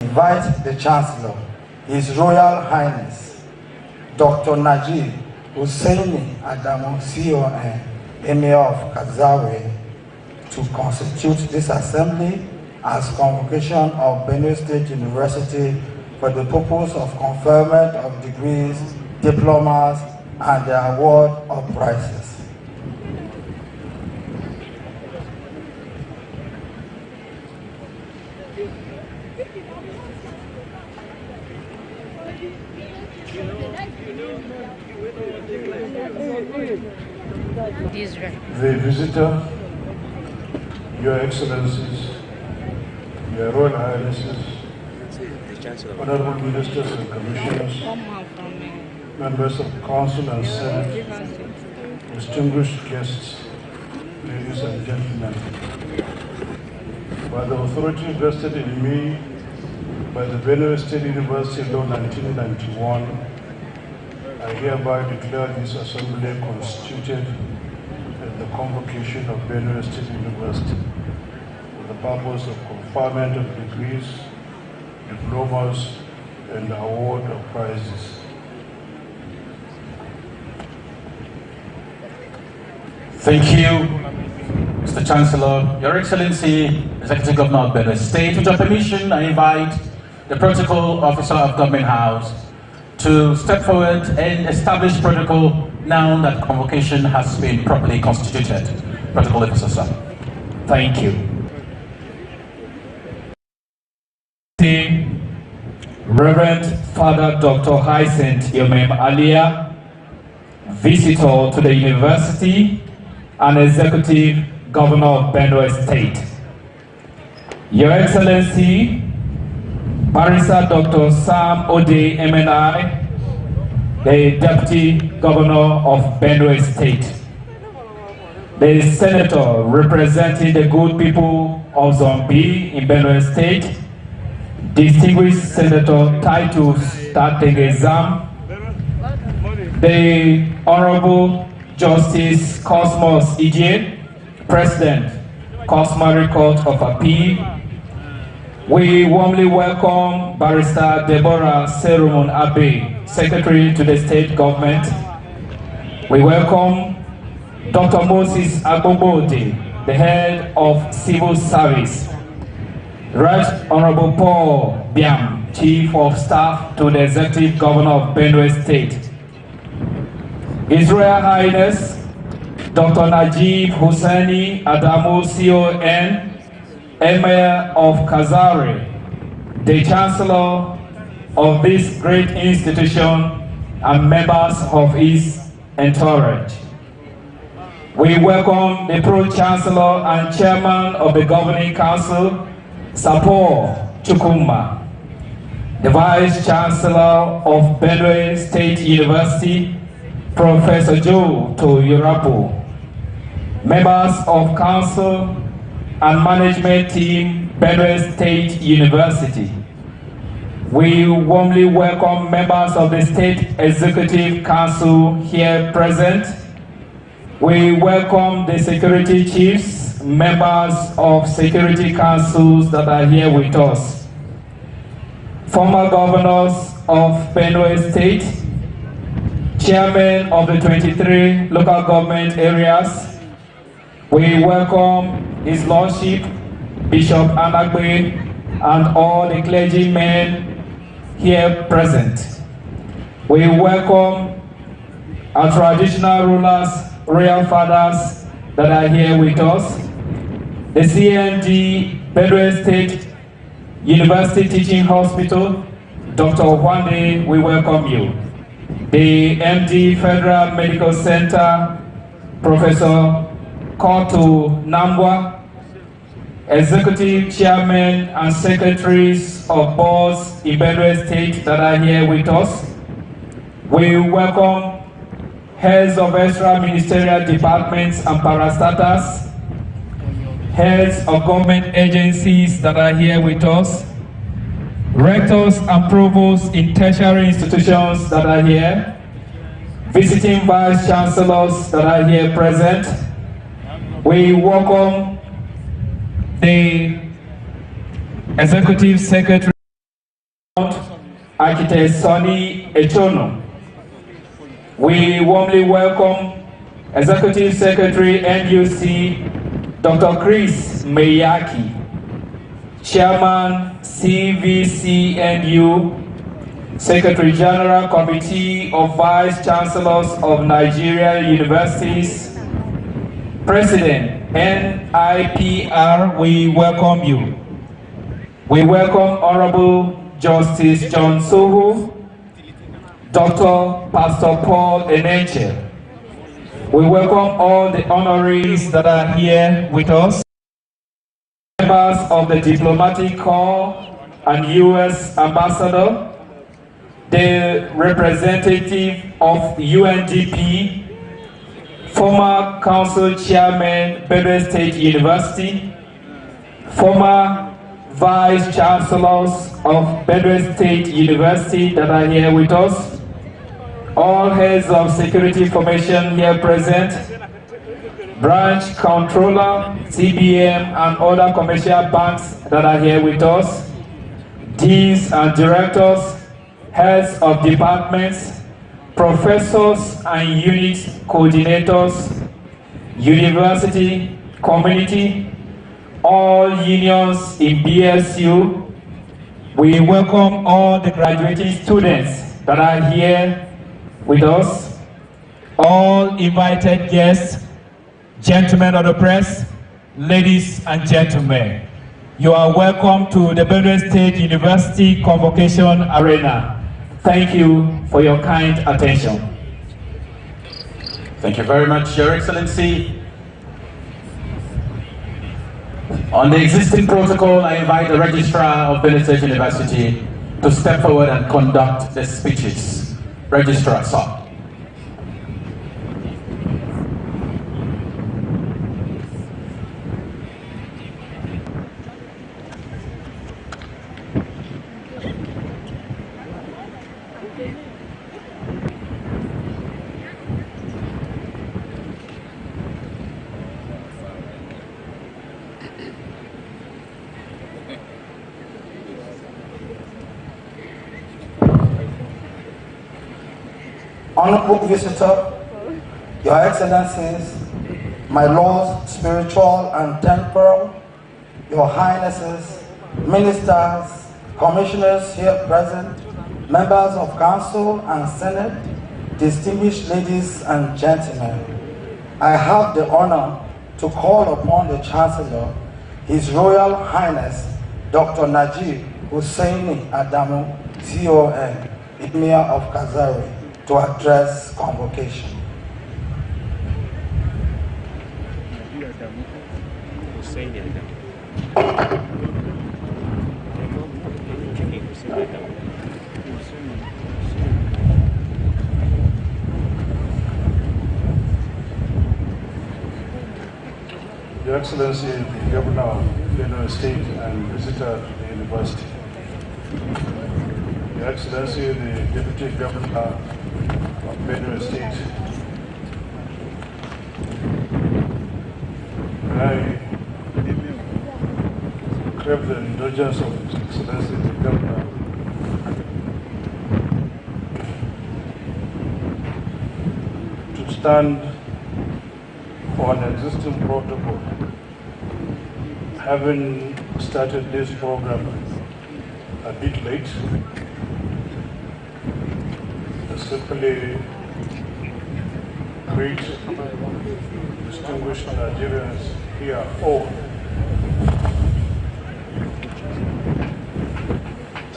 invite the Chancellor, His Royal Highness, Dr. Najib Hussaini Adamu, CON, Emir of Kazawe, to constitute this assembly as Convocation of Benue State University for the purpose of conferment of degrees, diplomas, and the award of prizes. The visitor, Your Excellencies, Your Royal Highnesses, Honorable Ministers and Commissioners, Members of Council and Senate, distinguished guests, ladies and gentlemen. By the authority vested in me by the Benue State University Law 1991, I hereby declare this assembly constituted at the Convocation of Benue State University for the purpose of conferment of degrees, diplomas, and award of prizes. Thank you, Mr. Chancellor. Your Excellency, Executive Governor of Benue State, with your permission, I invite the Protocol Officer of Government House to step forward and establish protocol now that convocation has been properly constituted. Protocol Officer, sir. Thank you. Reverend Father Dr. Hyacinth Yomem Alia, visitor to the University and Executive Governor of Benue State. Your Excellency, Barrister Dr. Sam Ode MNI, the Deputy Governor of Benue State. The Senator representing the good people of Zone B in Benue State, distinguished Senator Titus Tategezam, the Honorable Justice Cosmos Ije, President, Customary Court of Appeal. We warmly welcome Barrister Deborah Serumon Abe, Secretary to the State Government. We welcome Dr. Moses Agbobode, the Head of Civil Service. Right Honorable Paul Biam, Chief of Staff to the Executive Governor of Benue State. His Royal Highness, Dr. Najib Hussaini Adamu, CON, Emir of Kazawe, the Chancellor of this great institution and members of his entourage. We welcome the Pro-chancellor and Chairman of the Governing Council, Sapo Chukwuma, the Vice-chancellor of Benue State University, Professor Joe Toyorapo, members of Council and Management Team, Benue State University. We warmly welcome members of the State Executive Council here present. We welcome the security chiefs, members of security councils that are here with us, former governors of Benue State, chairman of the 23 local government areas. We welcome His Lordship, Bishop Anagbe, and all the clergymen here present. We welcome our traditional rulers, royal fathers that are here with us, the CND Benue State University Teaching Hospital, Dr. Wande, we welcome you. The MD Federal Medical Center, Professor Kotu Nambwa, Executive Chairman and Secretaries of Boards in Benue State that are here with us. We welcome heads of extra ministerial departments and parastatals, heads of government agencies that are here with us, rectors and provosts in tertiary institutions that are here, visiting vice-chancellors that are here present. We welcome the Executive Secretary Architect Sonny Echono. We warmly welcome Executive Secretary NUC, Dr. Chris Meyaki, Chairman CVCNU, Secretary General Committee of Vice-chancellors of Nigeria Universities, President NIPR, we welcome you. We welcome Honorable Justice John Soho, Dr. Pastor Paul Eneche. We welcome all the honoraries that are here with us, members of the Diplomatic Corps and U.S. Ambassador, the representative of UNDP, former Council Chairman, Benue State University, former Vice-chancellors of Benue State University that are here with us, all heads of security information here present, branch controller, CBM, and other commercial banks that are here with us, deans and directors, heads of departments, professors and unit coordinators, university, community, all unions in BSU. We welcome all the graduating students that are here with us, all invited guests, gentlemen of the press, ladies and gentlemen. You are welcome to the Benue State University Convocation Arena. Thank you for your kind attention. Thank you very much, Your Excellency. On the existing protocol, I invite the Registrar of Benue State University to step forward and conduct the speeches. Registrar, sir. Honorable visitor, Your Excellencies, my lords, spiritual and temporal, Your Highnesses, ministers, commissioners here present, members of council and senate, distinguished ladies and gentlemen, I have the honor to call upon the Chancellor, His Royal Highness, Dr. Najib Hussaini Adamu, CON, Emir of Kazawe, to address convocation. Your Excellency, the Governor of Benue State and visitor to the university. Your Excellency, the Deputy Governor of Benue State. I crave the indulgence of His Excellency the Governor to stand for an existing protocol, having started this program a bit late. Simply greet distinguished Nigerians here all.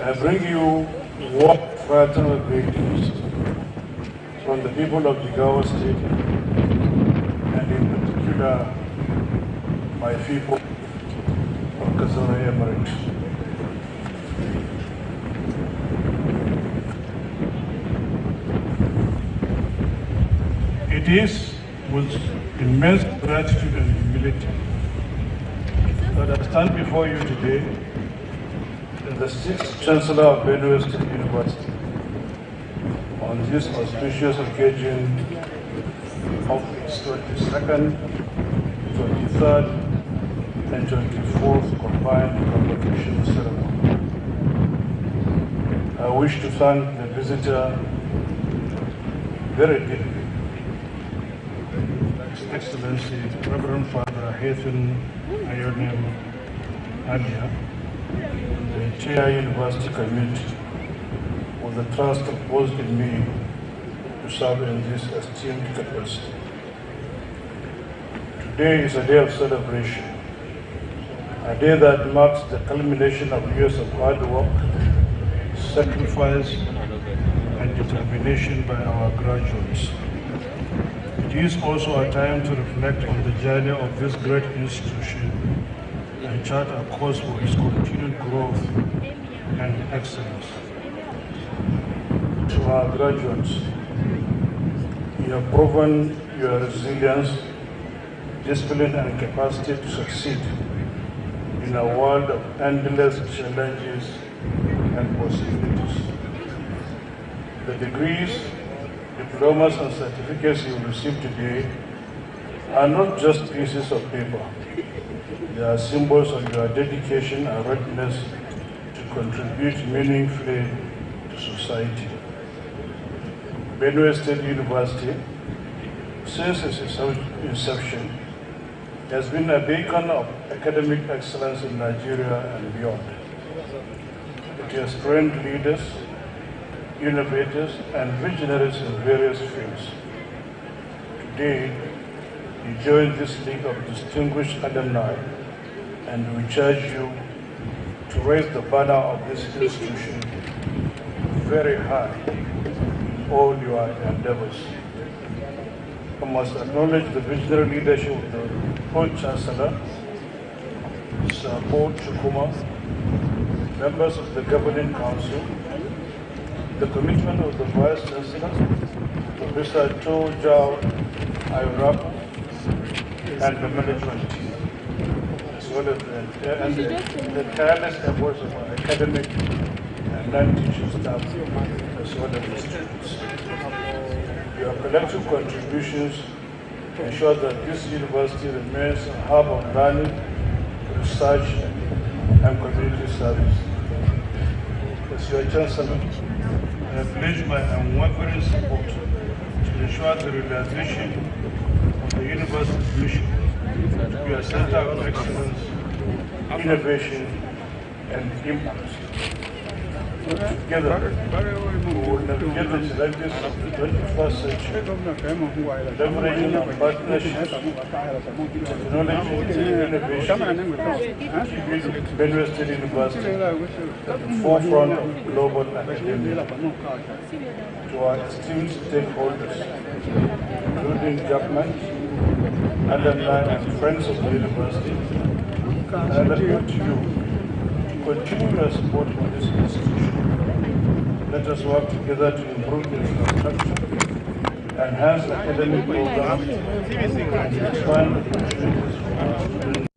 I bring you warm fraternal greetings from the people of Jigawa State, and in particular my people of Kazawe Emirate. It is with immense gratitude and humility that I stand before you today as the 6th Chancellor of Benue State University on this auspicious occasion of its 22nd, 23rd, and 24th combined convocation ceremony. I wish to thank the visitor very deeply, His Excellency Reverend Father Hathan Ionim Alia, the entire university community, for the trust reposed in me to serve in this esteemed capacity. Today is a day of celebration, a day that marks the culmination of years of hard work, sacrifice, and determination by our graduates. It is also a time to reflect on the journey of this great institution and chart a course for its continued growth and excellence. To our graduates, you have proven your resilience, discipline, and capacity to succeed in a world of endless challenges and possibilities. The degrees, diplomas, and certificates you receive today are not just pieces of paper. They are symbols of your dedication and readiness to contribute meaningfully to society. Benue State University, since its inception, has been a beacon of academic excellence in Nigeria and beyond. It has trained leaders, innovators, and visionaries in various fields. Today, you join this league of distinguished alumni, and we charge you to raise the banner of this institution very high in all your endeavors. I must acknowledge the visionary leadership of the Pro-chancellor, Sir Paul Chukuma, members of the Governing Council, the commitment of the Vice-chancellor, Professor Cho Jao Ayurap, and the management team, as well as the tireless efforts of our academic and non-teaching staff, as well as the students. Your collective contributions ensure that this university remains a hub of learning, research, and community service. As your Chancellor, I pledge my unwavering support to ensure the realization of the university's mission to be a center of excellence, innovation, and impact. Together, we will navigate the challenges of the 21st century, leveraging our partnerships, technology, and innovation to build Benue State University at the forefront of global academia. To our esteemed stakeholders, including government, alumni, and friends of the university, I appeal to you to continue your support for this institution. Let us work together to improve the infrastructure, enhance academic programs, and expand opportunities for our students.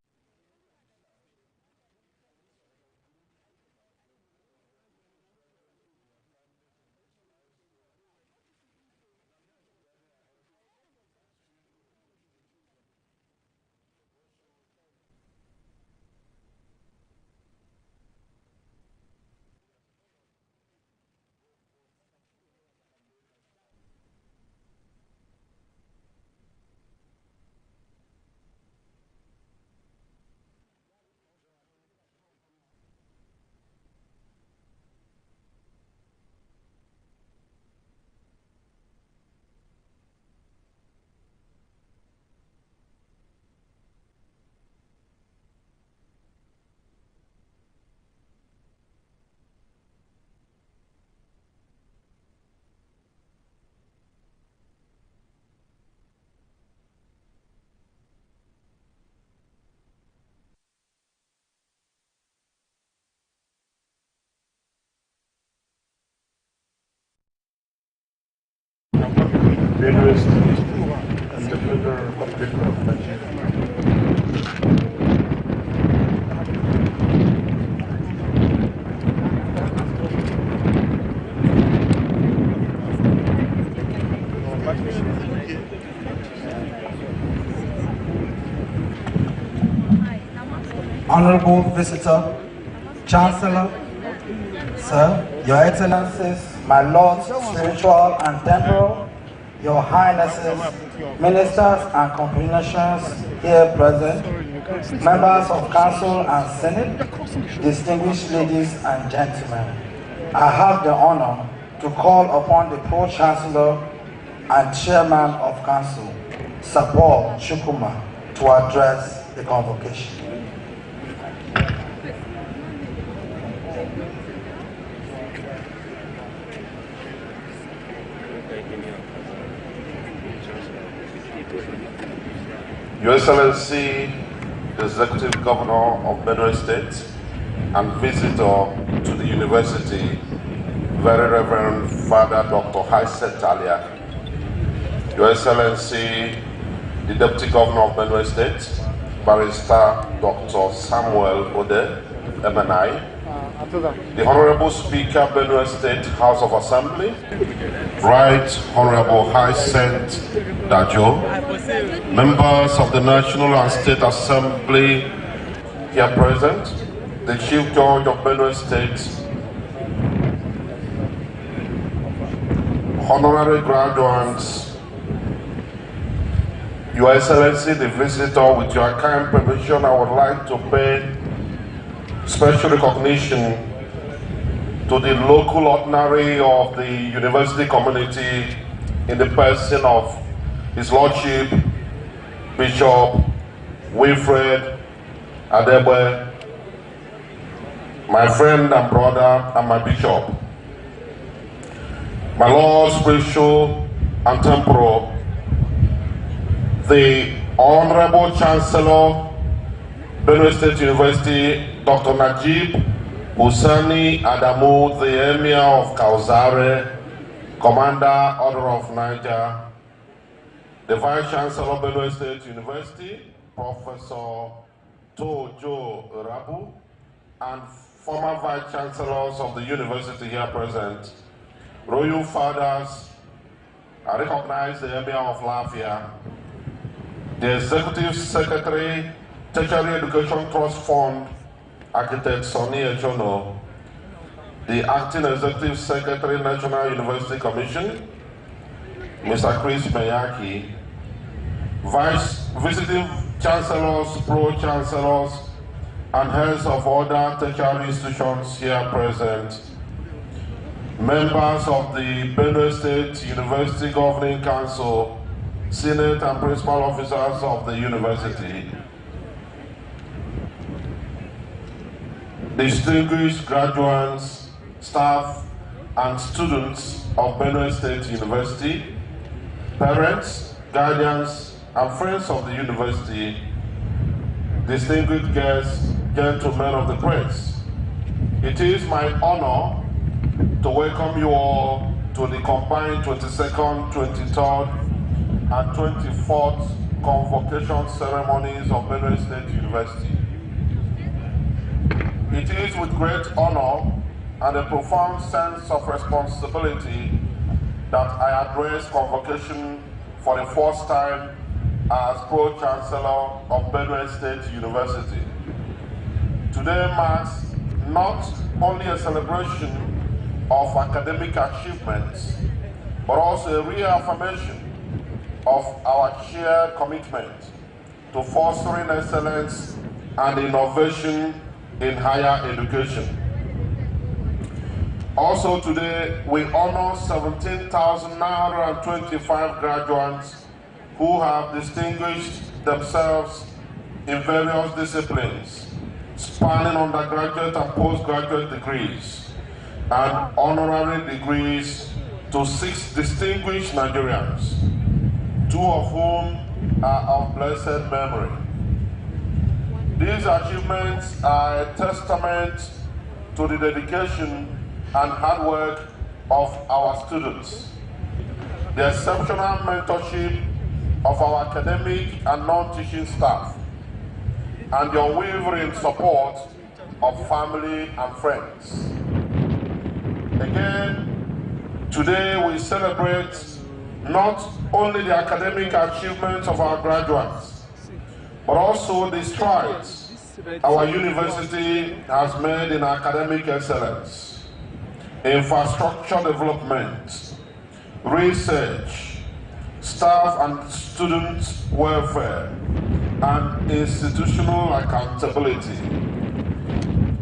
Benue State and the Federal Republic of Nigeria. Honorable Visitor, Chancellor, Sir, Your Excellencies, my lords, spiritual and temporal, Your Highnesses, ministers and commissioners here present, members of Council and Senate, distinguished ladies and gentlemen, I have the honor to call upon the Pro-Chancellor and Chairman of Council, Sir Paul Chukwuma, to address the convocation. Your Excellency, the Executive Governor of Benue State and visitor to the University, Very Reverend Father Dr. Hyacinth Aliak. Your Excellency, the Deputy Governor of Benue State, Barrister Dr. Samuel Ode, MNI, the Honorable Speaker, Benue State House of Assembly, Right Honorable Hyacinth Dajo, members of the National and State Assembly here present, the Chief Judge of Benue State, honorary graduates, Your Excellency, the visitor, with your kind permission, I would like to pay special recognition to the local ordinary of the university community in the person of His Lordship Bishop Wilfred Adebe, my friend and brother and my bishop. My Lord, spiritual and temporal, the Honorable Chancellor, Benue State University, Dr. Najib Husani Adamu, the Emir of Kausare, Commander, Order of Niger, the Vice-chancellor, Benue State University, Professor Tojo Rabu, and former Vice-chancellors of the university here present, Royal Fathers, I recognize the Emir of Lafia, the Executive Secretary, Tertiary Education Trust Fund, Architect Sonny Ejono, the Acting Executive Secretary, National University Commission, Mr. Chris Meyaki, Visiting Chancellors, Pro-chancellors, and heads of other tertiary institutions here present, members of the Benue State University Governing Council, Senate and principal officers of the university, distinguished graduates, staff, and students of Benue State University, parents, guardians, and friends of the university, distinguished guests, gentlemen of the press. It is my honor to welcome you all to the combined 22nd, 23rd, and 24th convocation ceremonies of Benue State University. It is with great honor and a profound sense of responsibility that I address convocation for the first time as Pro-chancellor of Benue State University. Today marks not only a celebration of academic achievements, but also a reaffirmation of our shared commitment to fostering excellence and innovation in higher education. Also today, we honor 17,925 graduates who have distinguished themselves in various disciplines, spanning undergraduate and postgraduate degrees, and honorary degrees to 6 distinguished Nigerians, 2 of whom are of blessed memory. These achievements are a testament to the dedication and hard work of our students, the exceptional mentorship of our academic and non-teaching staff, and the unwavering support of family and friends. Again, today we celebrate not only the academic achievements of our graduates, but also the strides our university has made in academic excellence. infrastructure development, research, staff and student welfare, and institutional accountability.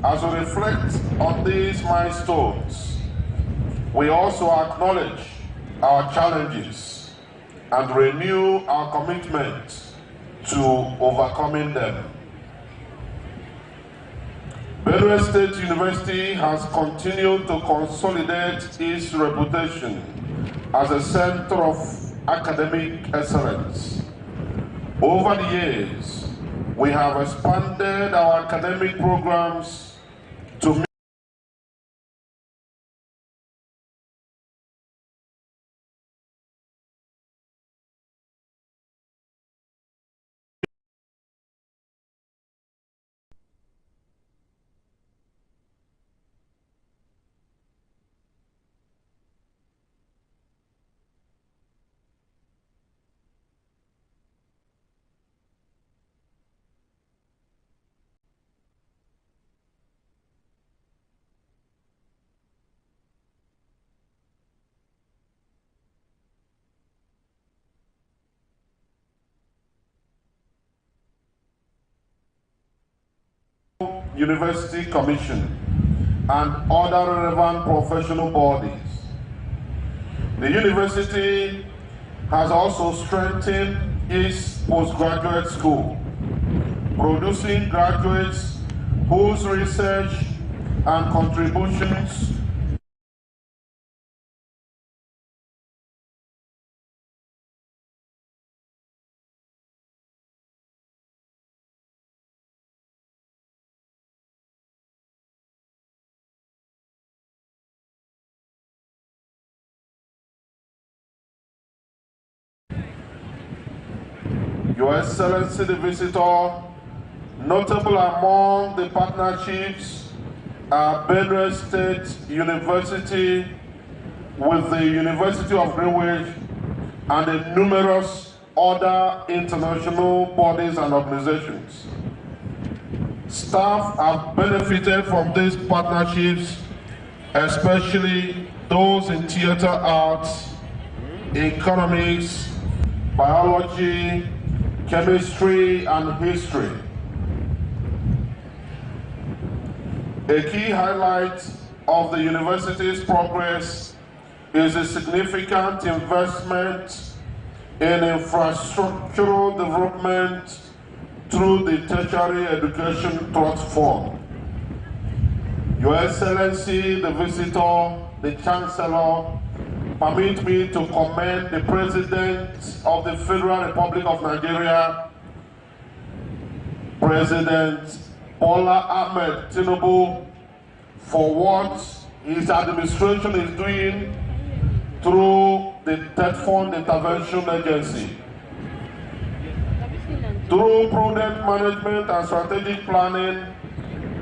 As we reflect on these milestones, we also acknowledge our challenges and renew our commitment to overcoming them. Benue State University has continued to consolidate its reputation as a center of academic excellence. Over the years, we have expanded our academic programs to meet University Commission and other relevant professional bodies. The university has also strengthened its postgraduate school, producing graduates whose research and contributions Your Excellency the Visitor, notable among the partnerships are Benue State University with the University of Greenwich and the numerous other international bodies and organizations. Staff have benefited from these partnerships, especially those in theater arts, economics, biology, chemistry, and history. A key highlight of the university's progress is a significant investment in infrastructural development through the Tertiary Education Trust Fund. Your Excellency, the Visitor, the Chancellor, permit me to commend the President of the Federal Republic of Nigeria, President Bola Ahmed Tinubu, for what his administration is doing through the Debt Fund Intervention Agency. Through prudent management and strategic planning,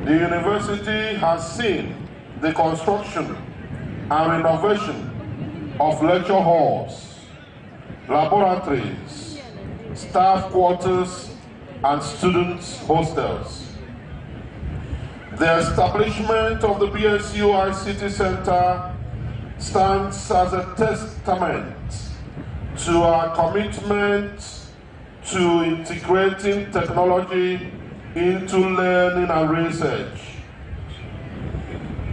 the university has seen the construction and renovation of lecture halls, laboratories, staff quarters, and students' hostels. The establishment of the BSU ICT Center stands as a testament to our commitment to integrating technology into learning and research.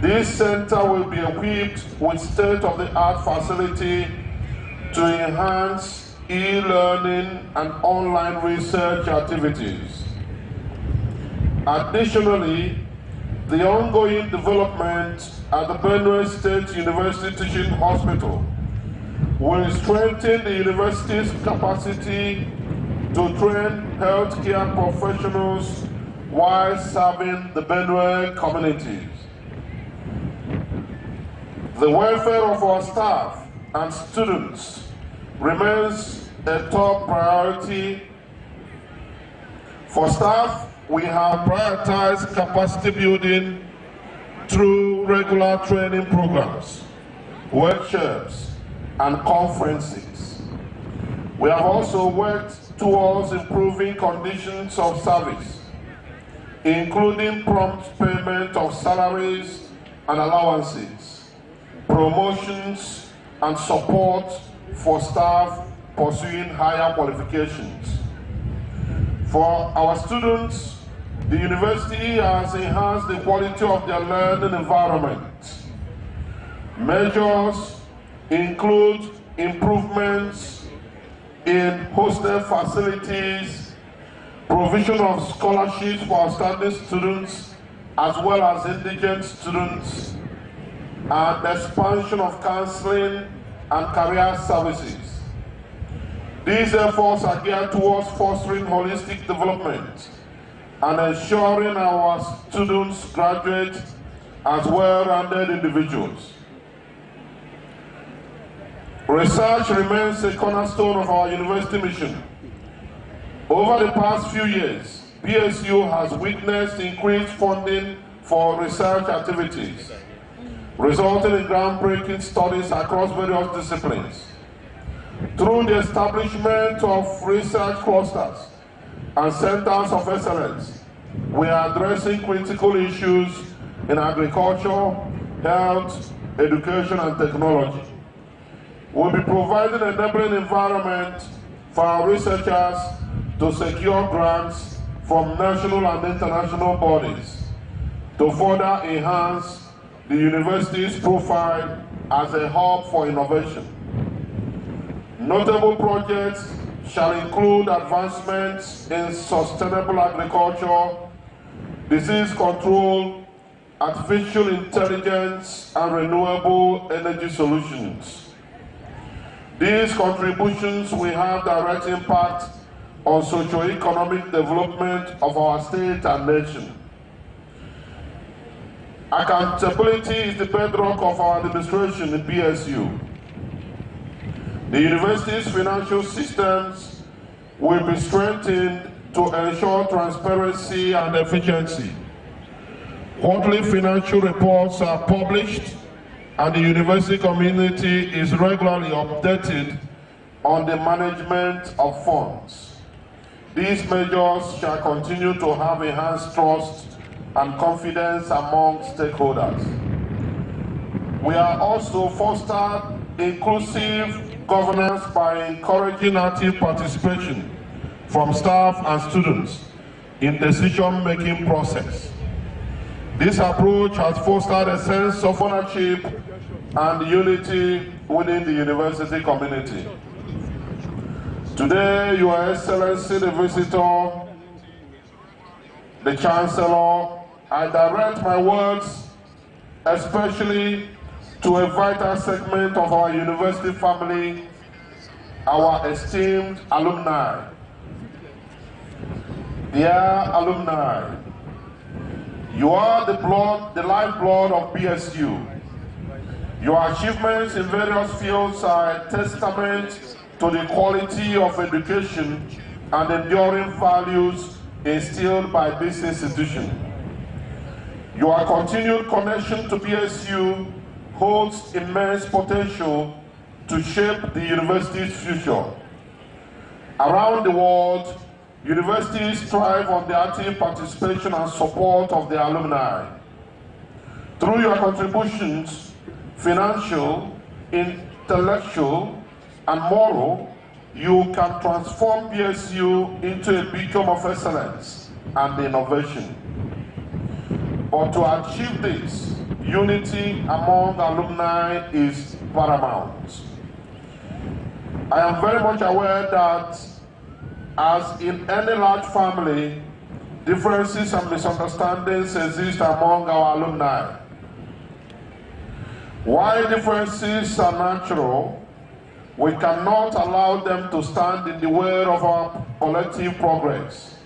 This center will be equipped with state-of-the-art facility to enhance e-learning and online research activities. Additionally, the ongoing development at the Benue State University Teaching Hospital will strengthen the university's capacity to train healthcare professionals while serving the Benue communities. The welfare of our staff and students remains a top priority. For staff, we have prioritized capacity building through regular training programs, workshops, and conferences. We have also worked towards improving conditions of service, including prompt payment of salaries and allowances, promotions, and support for staff pursuing higher qualifications. For our students, the university has enhanced the quality of their learning environment. Measures include improvements in hostel facilities, provision of scholarships for outstanding students as well as indigent students, and expansion of counseling and career services. These efforts are geared towards fostering holistic development and ensuring our students graduate as well-rounded individuals. Research remains a cornerstone of our university mission. Over the past few years, BSU has witnessed increased funding for research activities, resulting in groundbreaking studies across various disciplines. Through the establishment of research clusters and centers of excellence, we are addressing critical issues in agriculture, health, education, and technology. We'll be providing an enabling environment for our researchers to secure grants from national and international bodies to further enhance the university's profile as a hub for innovation. Notable projects shall include advancements in sustainable agriculture, disease control, artificial intelligence, and renewable energy solutions. These contributions will have direct impact on socio-economic development of our state and nation. Accountability is the bedrock of our administration in BSU. The university's financial systems will be strengthened to ensure transparency and efficiency. Quarterly financial reports are published, and the university community is regularly updated on the management of funds. These measures shall continue to have enhanced trust and confidence among stakeholders. We are also fostering inclusive governance by encouraging active participation from staff and students in decision-making process. This approach has fostered a sense of ownership and unity within the university community. Today, Your Excellency the Visitor, the Chancellor, I direct my words especially to a vital segment of our university family, our esteemed alumni. Dear alumni, you are the lifeblood of BSU. Your achievements in various fields are a testament to the quality of education and enduring values instilled by this institution. Your continued connection to BSU holds immense potential to shape the university's future. Around the world, universities thrive on the active participation and support of the alumni. Through your contributions, financial, intellectual, and moral, you can transform BSU into a beacon of excellence and innovation. But to achieve this, unity among alumni is paramount. I am very much aware that, as in any large family, differences and misunderstandings exist among our alumni. While differences are natural, we cannot allow them to stand in the way of our collective progress.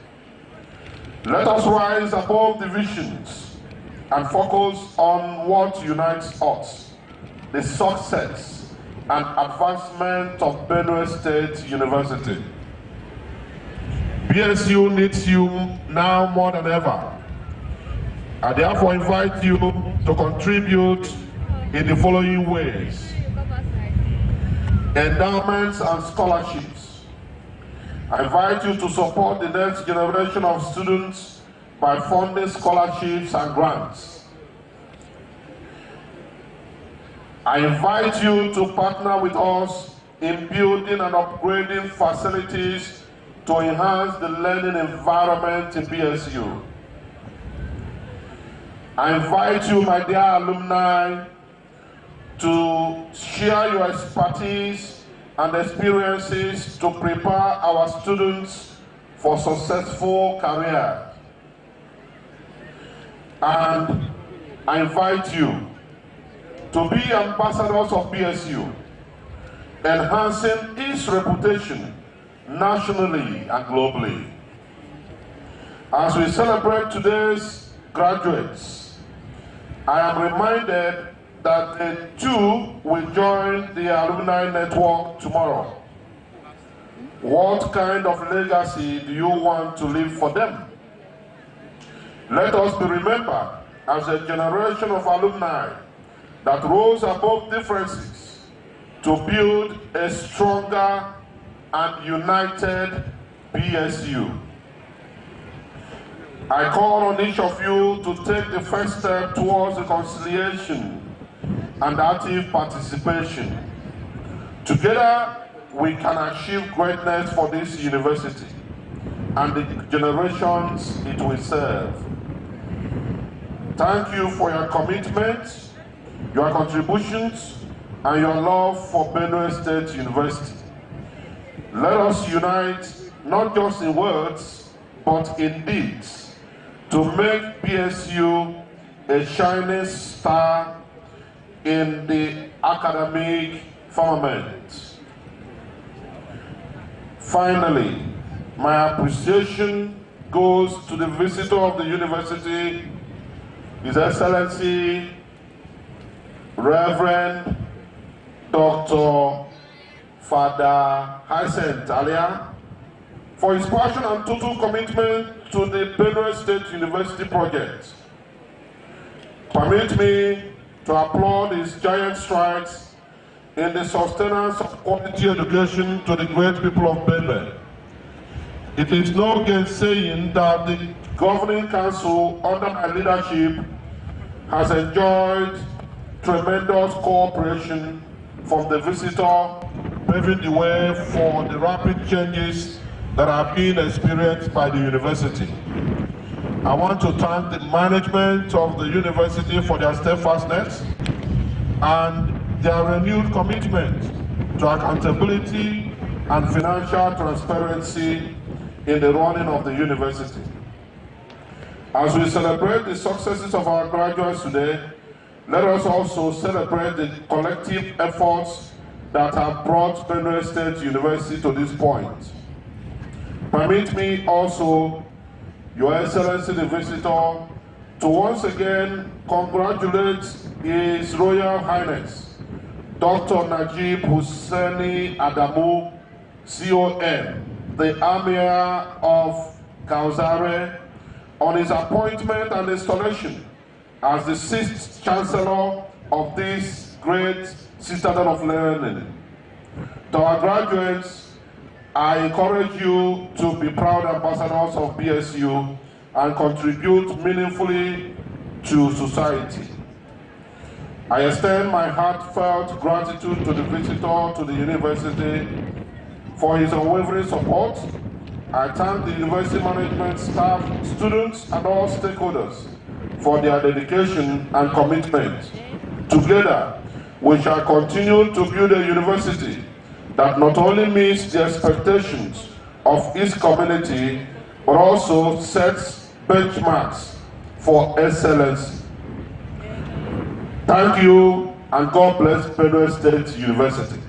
Let us rise above divisions and focus on what unites us, the success and advancement of Benue State University. BSU needs you now more than ever. I therefore invite you to contribute in the following ways: endowments and scholarships. I invite you to support the next generation of students by funding scholarships and grants. I invite you to partner with us in building and upgrading facilities to enhance the learning environment in BSU. I invite you, my dear alumni, to share your expertise and experiences to prepare our students for successful careers. And I invite you to be ambassadors of BSU, enhancing its reputation nationally and globally. As we celebrate today's graduates, I am reminded that they too will join the alumni network tomorrow. What kind of legacy do you want to leave for them? Let us be remembered as a generation of alumni that rose above differences to build a stronger and united BSU. I call on each of you to take the first step towards reconciliation and active participation. Together, we can achieve greatness for this university and the generations it will serve. Thank you for your commitment, your contributions, and your love for Benue State University. Let us unite, not just in words, but in deeds, to make BSU a shining star in the academic firmament. Finally, my appreciation goes to the visitor of the university, His Excellency, Reverend Dr. Father Hyacinth Alia, for his passion and total commitment to the Benue State University project. Permit me to applaud his giant strides in the sustenance of quality education to the great people of Benue. It is no gainsaying that the governing council under my leadership has enjoyed tremendous cooperation from the visitor, paving the way for the rapid changes that are being experienced by the university. I want to thank the management of the university for their steadfastness and their renewed commitment to accountability and financial transparency in the running of the university. As we celebrate the successes of our graduates today, let us also celebrate the collective efforts that have brought Benue State University to this point. Permit me also, Your Excellency the Visitor, to once again congratulate His Royal Highness, Dr. Najib Hussaini Adamu, CON, the Emir of Kausare, on his appointment and installation as the 6th Chancellor of this great citadel of learning. To our graduates, I encourage you to be proud ambassadors of BSU and contribute meaningfully to society. I extend my heartfelt gratitude to the visitor to the university for his unwavering support. I thank the university management, staff, students, and all stakeholders for their dedication and commitment. Together, we shall continue to build a university that not only meets the expectations of its community, but also sets benchmarks for excellence. Thank you, and God bless Benue State University.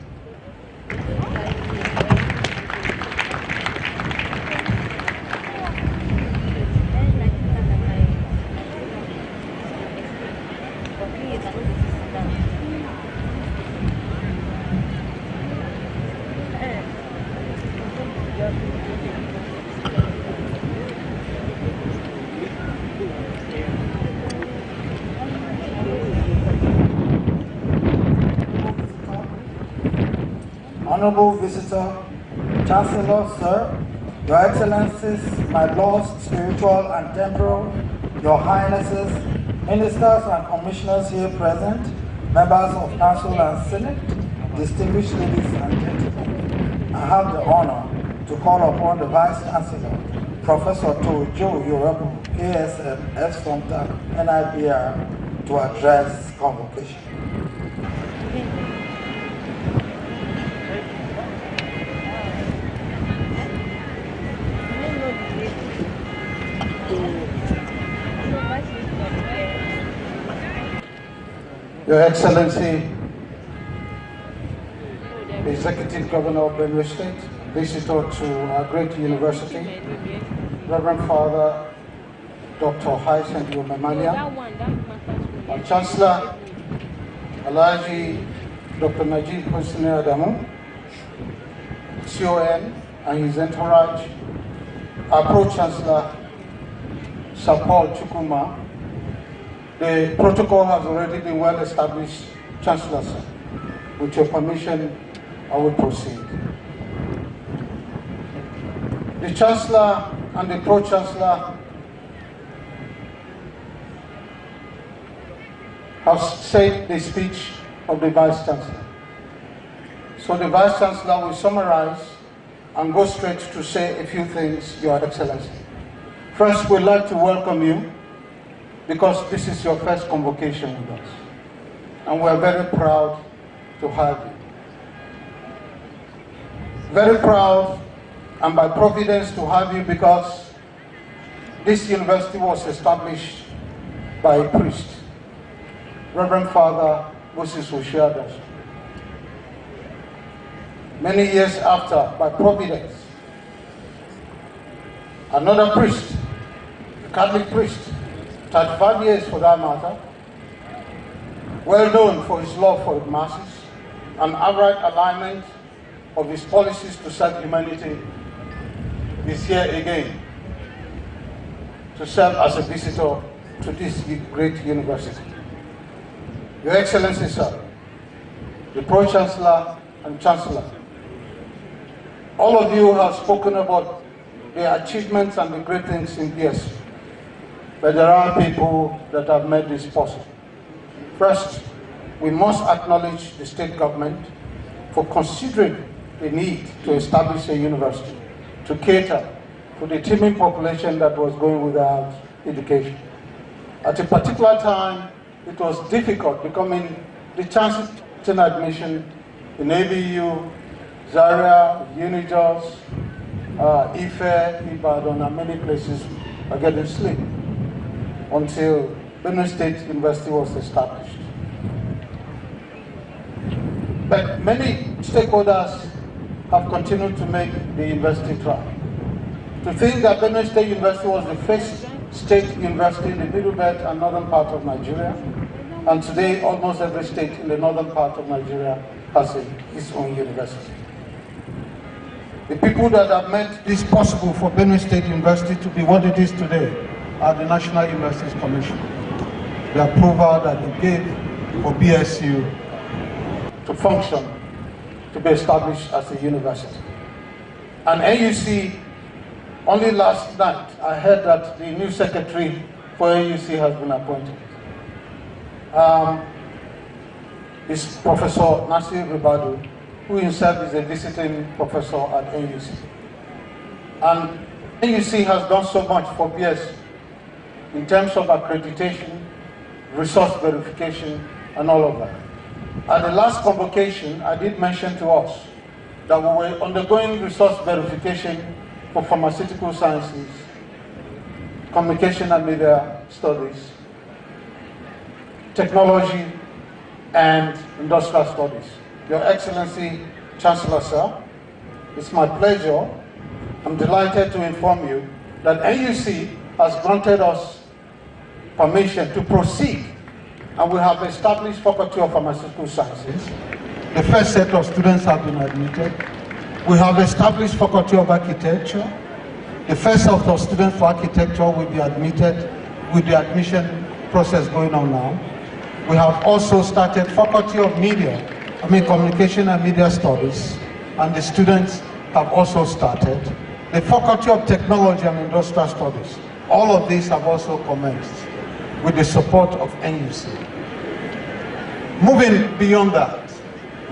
Honorable Visitor, Chancellor, Sir, Your Excellencies, my Lords, spiritual and temporal, Your Highnesses, Ministers and Commissioners here present, members of Council and Senate, distinguished ladies and gentlemen, I have the honor to call upon the Vice-chancellor, Professor Tojo Yorebu, ASM, F-Somta, NIBR, to address convocation. Your Excellency, the Executive Governor of Benue State, visitor to our great university, Reverend Father Dr. Hyacinth Mamalia, our Chancellor, Alhaji Dr. Najib Hussein Adamu, CON and his entourage, our Pro-chancellor, Sir Paul Chukuma. The protocol has already been well established. Chancellor, sir, with your permission, I will proceed. The Chancellor and the Pro-chancellor have said the speech of the Vice-chancellor. So the Vice-chancellor will summarize and go straight to say a few things, Your Excellency. First, we'd like to welcome you because this is your first convocation with us. And we're very proud to have you. Very proud and by providence to have you because this university was established by a priest, Reverend Father Moses Oshiadas. Many years after, by providence, another priest, a Catholic priest, 35 years for that matter, well known for his love for the masses and outright alignment of his policies to serve humanity, is here again to serve as a visitor to this great university. Your Excellency, sir, the Pro-chancellor and Chancellor, all of you have spoken about the achievements and the great things in BSU. But there are people that have made this possible. First, we must acknowledge the state government for considering the need to establish a university to cater for the teeming population that was going without education. At a particular time, it was difficult becoming the chances to admission in ABU, Zaria, Unijos, Ife, Ibadan, and many places are getting slim until Benue State University was established. But many stakeholders have continued to make the university try. To think that Benue State University was the first state university in the middle belt and northern part of Nigeria, and today almost every state in the northern part of Nigeria has its own university. The people that have made this possible for Benue State University to be what it is today are the National Universities Commission. The approval that they gave for BSU to function, to be established as a university. And AUC, only last night, I heard that the new secretary for AUC has been appointed. It's Professor Nasir Ribadu, who himself is a visiting professor at AUC. And AUC has done so much for BSU in terms of accreditation, resource verification, and all of that. At the last convocation, I did mention to us that we were undergoing resource verification for pharmaceutical sciences, communication and media studies, technology, and industrial studies. Your Excellency, Chancellor, sir, it's my pleasure, I'm delighted to inform you that AUC has granted us permission to proceed, and we have established Faculty of Pharmaceutical Sciences. The first set of students have been admitted. We have established Faculty of Architecture. The first set of students for architecture will be admitted with the admission process going on now. We have also started Faculty of Communication and Media Studies, and the students have also started. The Faculty of Technology and Industrial Studies. All of these have also commenced with the support of NUC. Moving beyond that,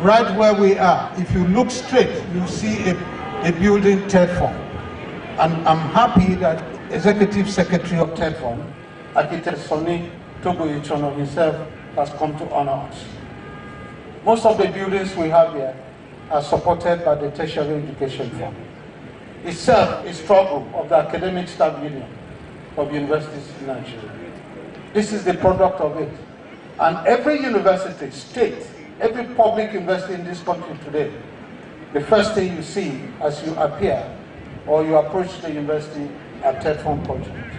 right where we are, if you look straight, you see a building TEDFON. And I'm happy that Executive Secretary of TEDFON, Architect Sonny Togo Ichono himself, has come to honor us. Most of the buildings we have here are supported by the Tertiary Education Fund. Itself a struggle of the Academic Staff Union of universities in Nigeria. This is the product of it. And every university, state, every public university in this country today, the first thing you see as you appear or you approach the university are TEDFON projects.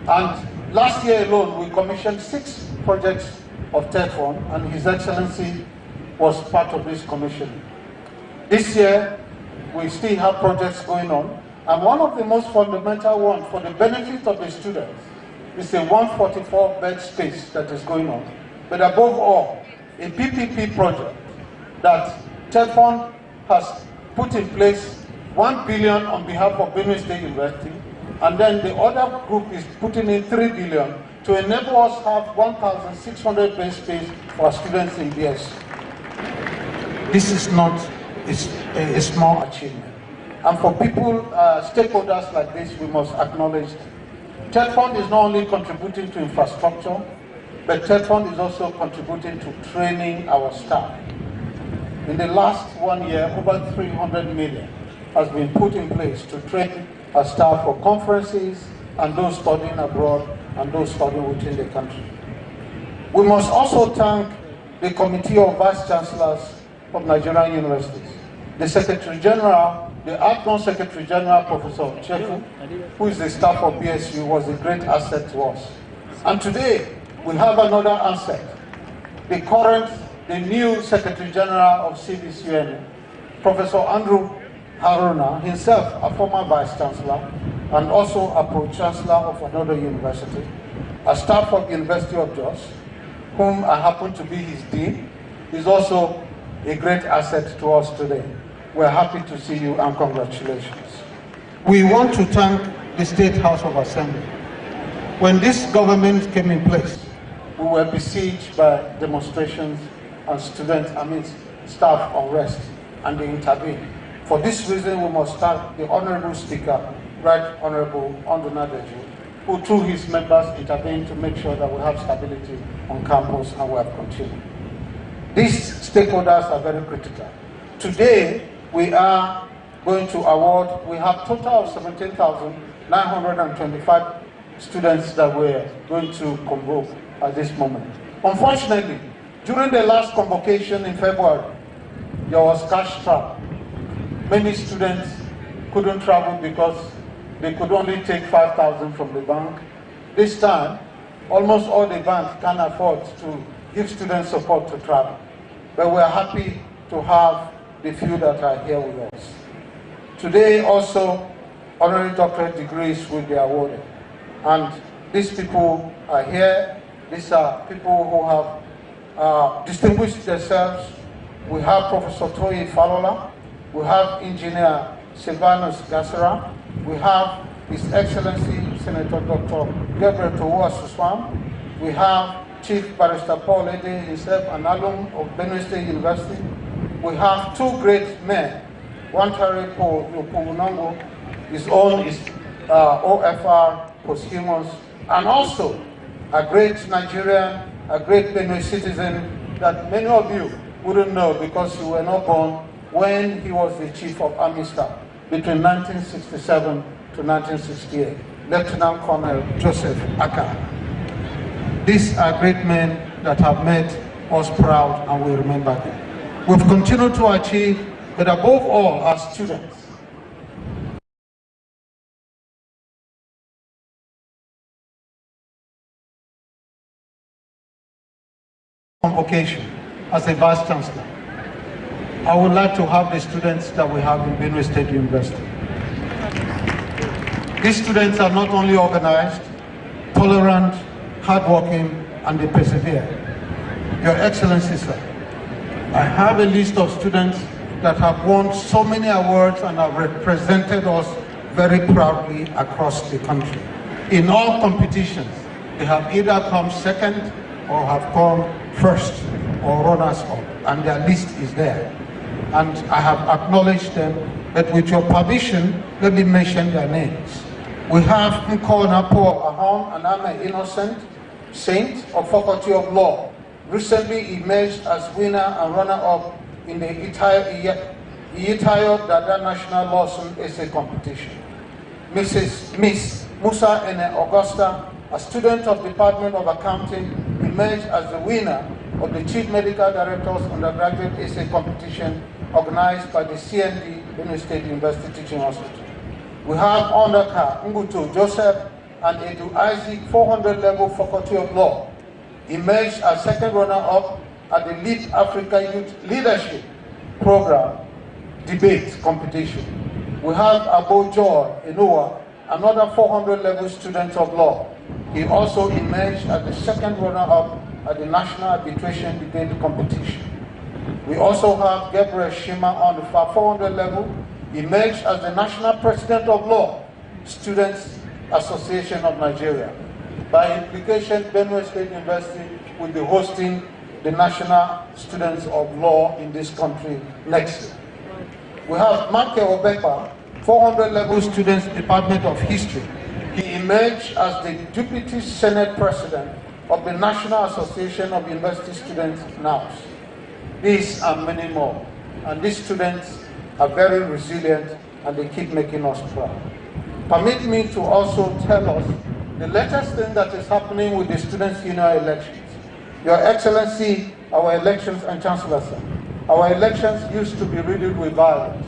And last year alone, we commissioned 6 projects of TEDFON, and His Excellency was part of this commissioning. This year, we still have projects going on, and one of the most fundamental ones for the benefit of the students is a 144-bed space that is going on. But above all, a PPP project that TEDFON has put in place 1 billion on behalf of Benue State University, and then the other group is putting in 3 billion to enable us to have 1,600 bed space for our students in BS. This is not a small achievement. And for people, stakeholders like this, we must acknowledge TEDFON is not only contributing to infrastructure, but TEDFON is also contributing to training our staff. In the last 1 year, over 300 million has been put in place to train our staff for conferences and those studying abroad and those studying within the country. We must also thank the Committee of Vice-chancellors of Nigerian universities, the Secretary General, the outgoing Secretary General, Professor Chefu, who is the staff of BSU, was a great asset to us. And today, we have another asset, the new Secretary General of CVCN, Professor Andrew Haruna, himself a former Vice-chancellor, and also a Pro-chancellor of another university, a staff of the University of Jos, whom I happen to be his dean, is also a great asset to us today. We're happy to see you and congratulations. We want to thank the State House of Assembly. When this government came in place, we were besieged by demonstrations and staff unrest, and they intervened. For this reason, we must thank the Honorable Speaker, Right Honorable Ondunadeju, who through his members intervened to make sure that we have stability on campus, and we have continued. These stakeholders are very critical. Today, we are going to award, we have total of 17,925 students that we're going to convoke at this moment. Unfortunately, during the last convocation in February, there was cash trap. Many students couldn't travel because they could only take 5,000 from the bank. This time, almost all the banks can afford to give students support to travel. But we're happy to have the few that are here with us. Today also, honorary doctorate degrees will be awarded. And these people are here. These are people who have distinguished themselves. We have Professor Toyi Falola. We have Engineer Silvanus Gassera. We have His Excellency Senator Dr. Gabriel Towa Suswam. We have Chief Barrister Paul Ede, himself an alum of Benue State University. We have 2 great men, Wantare Pogunongo, his own is OFR posthumous, and also a great Nigerian, a great Benue citizen that many of you wouldn't know because you were not born when he was the Chief of Army Staff between 1967 to 1968, Lieutenant Colonel Joseph Aka. These are great men that have made us proud, and we remember them. We've continued to achieve, but above all, our students. Convocation as a Vice-chancellor, I would like to have the students that we have in Benue State University. These students are not only organized, tolerant, hardworking, and they persevere. Your Excellency, sir, I have a list of students that have won so many awards and have represented us very proudly across the country. In all competitions, they have either come second or have come first. or runners-up, and their list is there. And I have acknowledged them, but with your permission, let me mention their names. We have Nko Napo Ahon and I'm Innocent, Saint of Faculty of Law, recently emerged as winner and runner-up in the Itayo Dada National Lawson Essay Competition. Miss Musa Ene Augusta, a student of Department of Accounting, emerged as the winner of the Chief Medical Director's Undergraduate Essay Competition organized by the CND, Benue State University Teaching Hospital. We have Ondaka Ngutu Joseph and Edu Isaac, 400 level Faculty of Law, emerged as second runner-up at the Lead Africa Youth Leadership Program debate competition. We have Abo Joy Enoa, another 400 level student of law. He also emerged as the second runner-up at the National Arbitration Debate Competition. We also have Gabriel Shima on the 400 level, emerged as the National President of Law, Students Association of Nigeria. By implication, Benue State University will be hosting the National Students of Law in this country next year. We have Manke Obekwa, 400 level students, Department of History. He emerged as the Deputy Senate President of the National Association of University Students, NAUS. These and many more. And these students are very resilient and they keep making us proud. Permit me to also tell us the latest thing that is happening with the Students' Union elections. Your Excellency, our elections and Chancellor, sir, our elections used to be riddled with violence.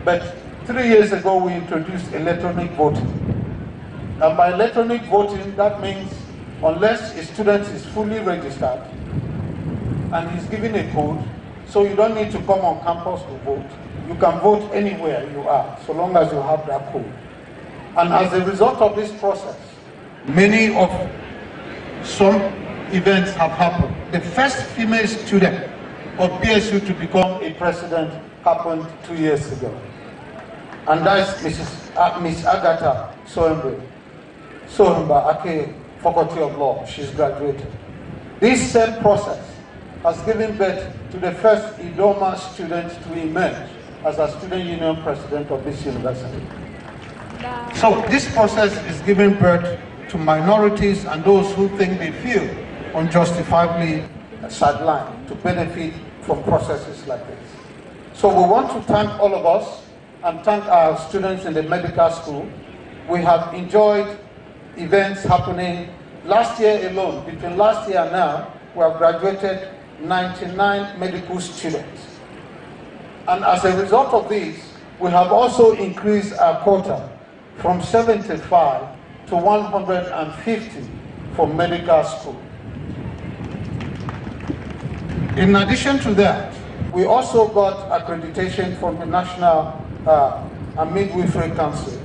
But 3 years ago, we introduced electronic voting. And by electronic voting, that means unless a student is fully registered and he's given a code, so you don't need to come on campus to vote. You can vote anywhere you are, so long as you have that code. And as a result of this process, some events have happened. The first female student of PSU to become a president happened 2 years ago. And that's Miss Agatha Soemba Ake, Faculty of Law. She's graduated. This same process has given birth to the first Idoma student to emerge as a student union president of this university. So this process is giving birth to minorities and those who think they feel unjustifiably sidelined to benefit from processes like this. So we want to thank all of us and thank our students in the medical school. We have enjoyed events happening last year alone. Between last year and now, we have graduated 99 medical students. And as a result of this, we have also increased our quota from 75 to 150 for medical school. In addition to that, we also got accreditation from the National Midwifery Council.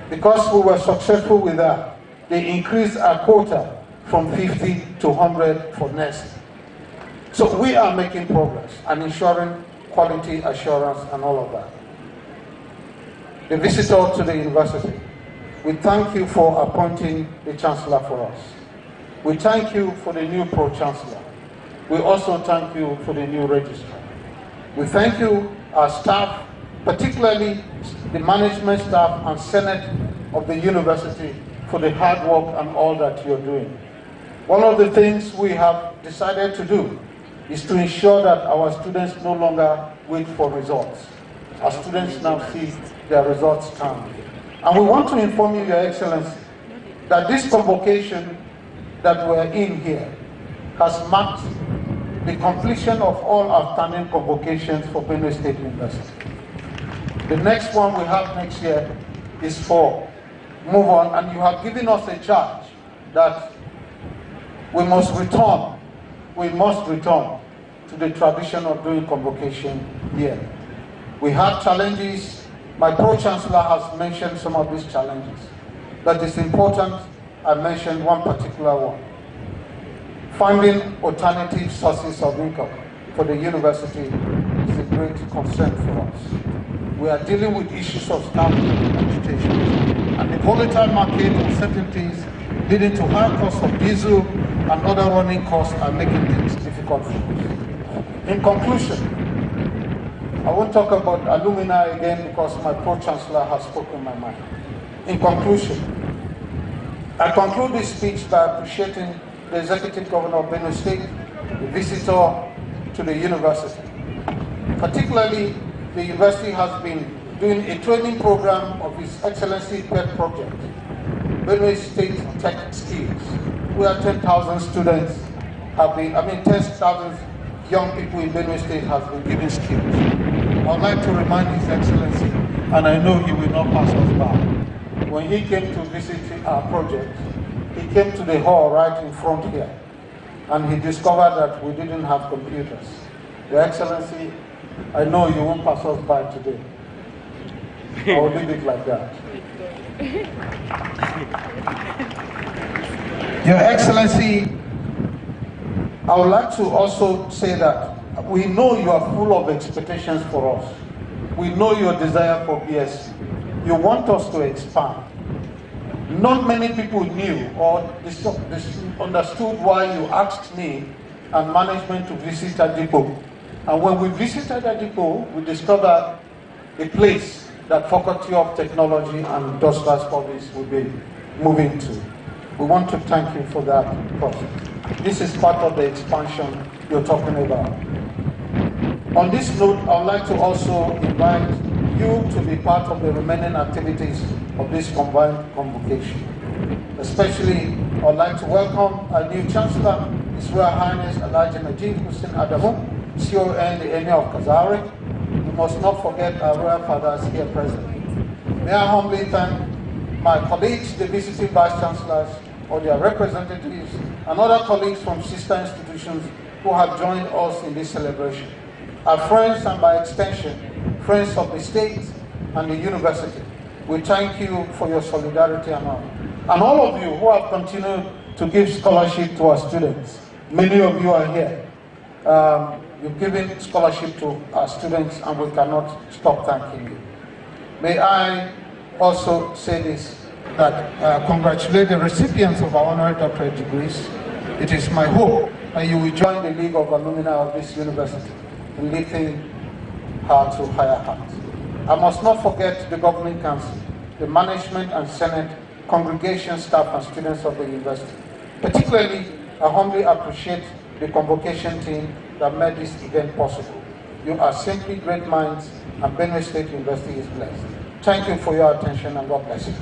Because we were successful with that, they increased our quota from 50 to 100 for nursing. So we are making progress and ensuring quality assurance and all of that. The visitor to the university, we thank you for appointing the Chancellor for us. We thank you for the new Pro-chancellor. We also thank you for the new registrar. We thank you, our staff, particularly the management staff and Senate of the university, for the hard work and all that you're doing. One of the things we have decided to do is to ensure that our students no longer wait for results. Our students now see their results come. And we want to inform you, Your Excellency, that this convocation that we're in here has marked the completion of all outstanding convocations for Benue State University. The next one we have next year is for Move On, and you have given us a charge that we must return to the tradition of doing convocation here. We have challenges. My Pro-chancellor has mentioned some of these challenges, but it's important I mention one particular one. Finding alternative sources of income for the university is a great concern for us. We are dealing with issues of staff agitation and the volatile market uncertainties leading to high cost of diesel and other running costs are making things difficult for us. In conclusion, I won't talk about alumni again because my Pro-chancellor has spoken my mind. In conclusion, I conclude this speech by appreciating the Executive Governor of Benue State, the visitor to the university. Particularly, the university has been doing a training program of His Excellency PET project, Benue State Tech Skills, where 10,000 students have been, 10,000 young people in Benue State have been given skills. I would like to remind His Excellency, and I know he will not pass us by, when he came to visit our project, he came to the hall right in front here, and he discovered that we didn't have computers. Your Excellency, I know you won't pass us by today. I will leave it like that. Your Excellency, I would like to also say that we know you are full of expectations for us. We know your desire for BSc. You want us to expand. Not many people knew or understood why you asked me and management to visit Adipo. And when we visited Adipo, we discovered a place that Faculty of Technology and Industrial Studies will be moving to. We want to thank you for that process. This is part of the expansion you're talking about. On this note, I would like to also invite you to be part of the remaining activities of this combined convocation. Especially, I would like to welcome our new Chancellor, His Royal Highness Alhaji Najib Hussain Adamu, CON, the Emir of Kazari. We must not forget our royal fathers here present. May I humbly thank my colleagues, the visiting Vice-chancellors, or their representatives, and other colleagues from sister institutions who have joined us in this celebration. Our friends, and by extension, friends of the state and the university, we thank you for your solidarity and honor. And all of you who have continued to give scholarship to our students. Many of you are here. You've given scholarship to our students, and we cannot stop thanking you. May I also say this, that congratulate the recipients of our honorary doctorate degrees. It is my hope that you will join the League of Alumni of this university in lifting her to higher heights. I must not forget the Governing Council, the management and Senate, congregation staff and students of the university. Particularly, I humbly appreciate the convocation team that made this event possible. You are simply great minds, and Benue State University is blessed. Thank you for your attention, and God bless you.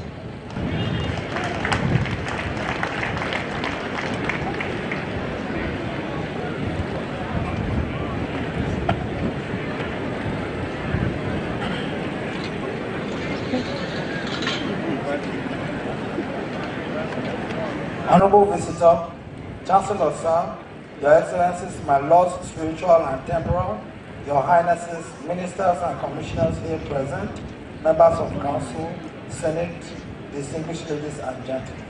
Honorable Visitor, Chancellor Sir, Your Excellencies, my Lords spiritual and temporal, Your Highnesses, Ministers and Commissioners here present, Members of Council, Senate, distinguished ladies and gentlemen,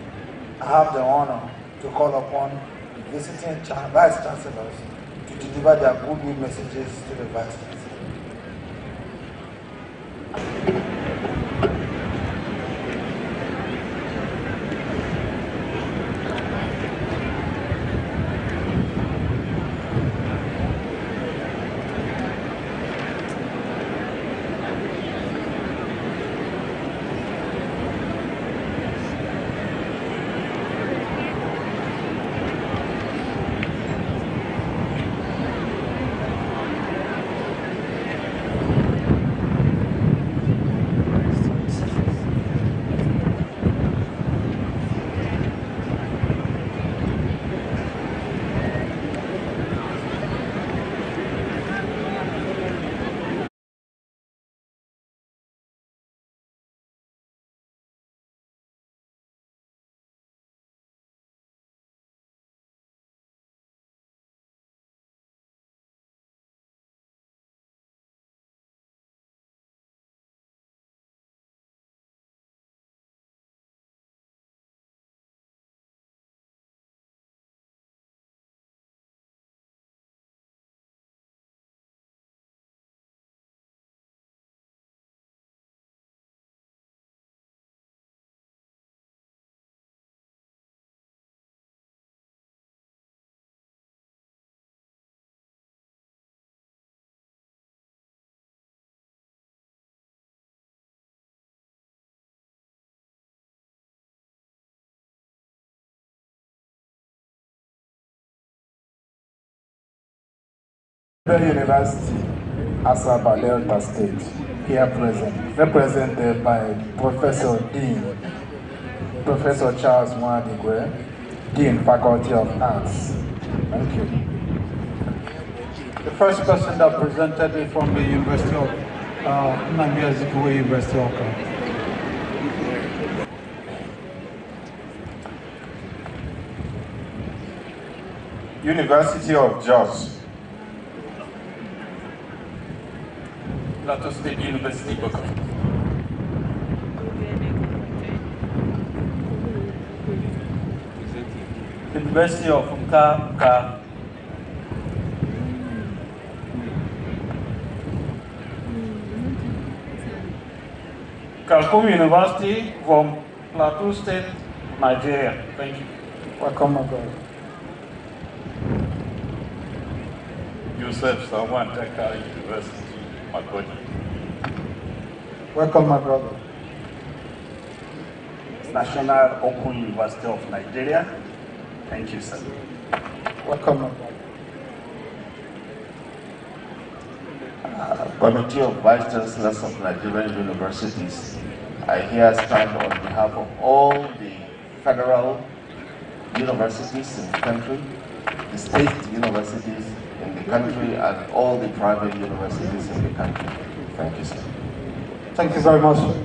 I have the honor to call upon the visiting Vice-chancellors to deliver their goodwill messages to the Vice-chancellor. University, Asaba, Delta State, here present, represented by Professor Dean, Professor Charles Mwadigwe, Dean, Faculty of Arts. Thank you. The first person that presented is from the University of Namibia Zimbabwe University of University of Jos. Plateau State University, Boko. University of Nka. Kalkum University from Plateau State, Nigeria. Thank you. Welcome, my brother. Joseph Sawan Dakar University, Makurdi. Welcome, my brother. National Open University of Nigeria. Thank you, sir. Welcome, my brother. Committee of Vice-chancellors of Nigerian Universities. I here stand on behalf of all the federal universities in the country, the state universities in the country, and all the private universities in the country. Thank you, sir. Thank you very much, sir.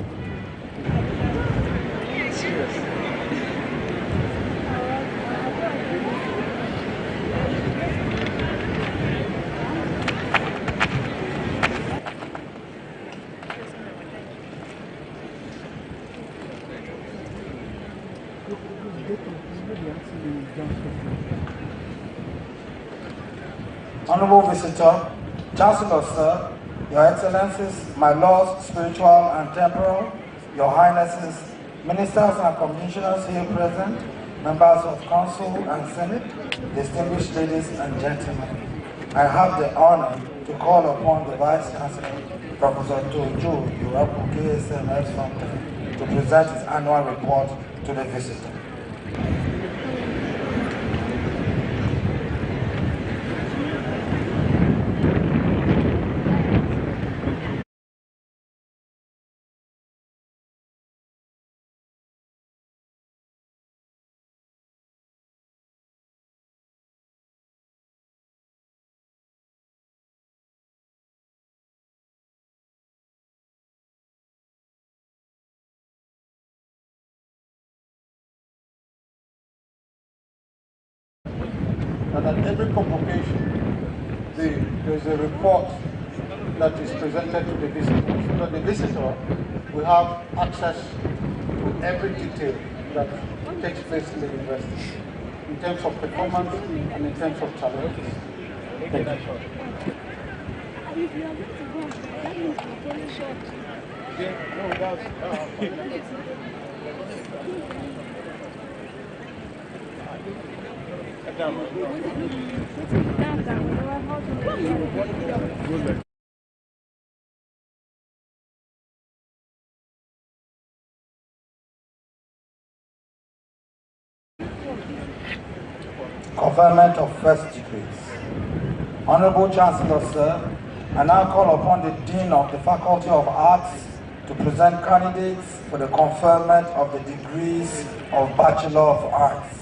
Honorable Visitor, Chancellor, sir, Your Excellencies, my lords, spiritual and temporal, Your Highnesses, ministers and commissioners here present, members of Council and Senate, distinguished ladies and gentlemen, I have the honor to call upon the Vice-chancellor, Professor Tojo Yorapu KSMS Fountain, to present his annual report to the visitor. And at every convocation, there's a report that is presented to the visitor. So that the visitor will have access to every detail that takes place in the university, in terms of performance and in terms of challenges. Thank you. Conferment of first degrees. Honorable Chancellor, sir, I now call upon the Dean of the Faculty of Arts to present candidates for the conferment of the degrees of Bachelor of Arts.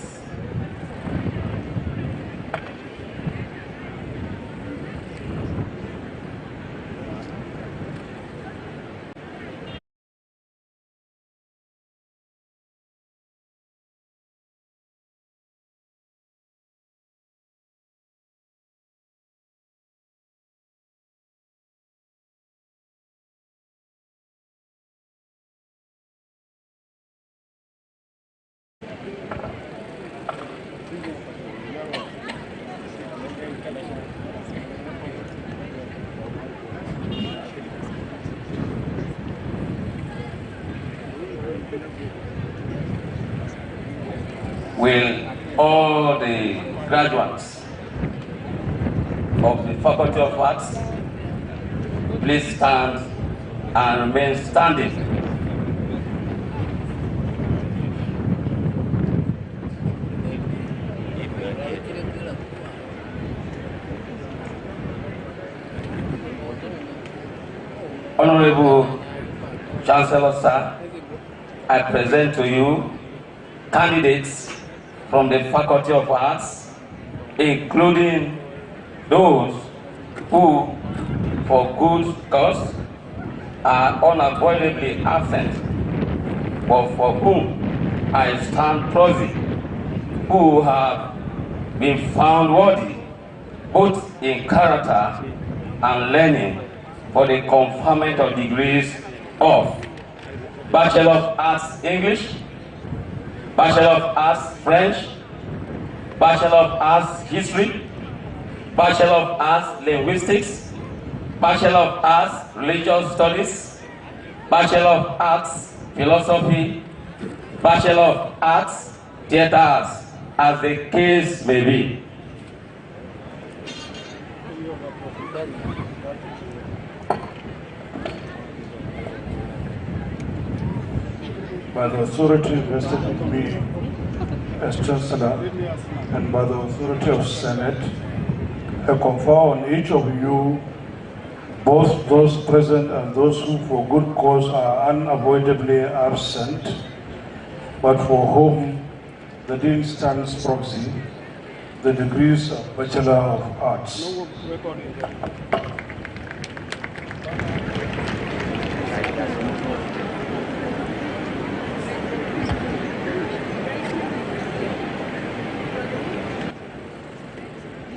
Will all the graduates of the Faculty of Arts please stand and remain standing. Honorable Chancellor, sir, I present to you candidates from the Faculty of Arts, including those who, for good cause, are unavoidably absent, but for whom I stand proxy, who have been found worthy, both in character and learning, for the conferment of degrees of Bachelor of Arts English, Bachelor of Arts French, Bachelor of Arts History, Bachelor of Arts Linguistics, Bachelor of Arts Religious Studies, Bachelor of Arts Philosophy, Bachelor of Arts Theatre Arts, as the case may be. By the authority vested in me as Chancellor and by the authority of Senate, I confer on each of you, both those present and those who for good cause are unavoidably absent, but for whom the Dean stands proxy, the degrees of Bachelor of Arts.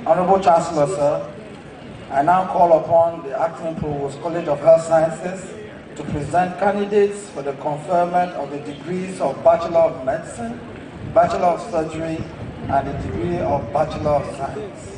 Honorable Chancellor, sir, I now call upon the Acting Provost College of Health Sciences to present candidates for the conferment of the degrees of Bachelor of Medicine, Bachelor of Surgery, and the degree of Bachelor of Science.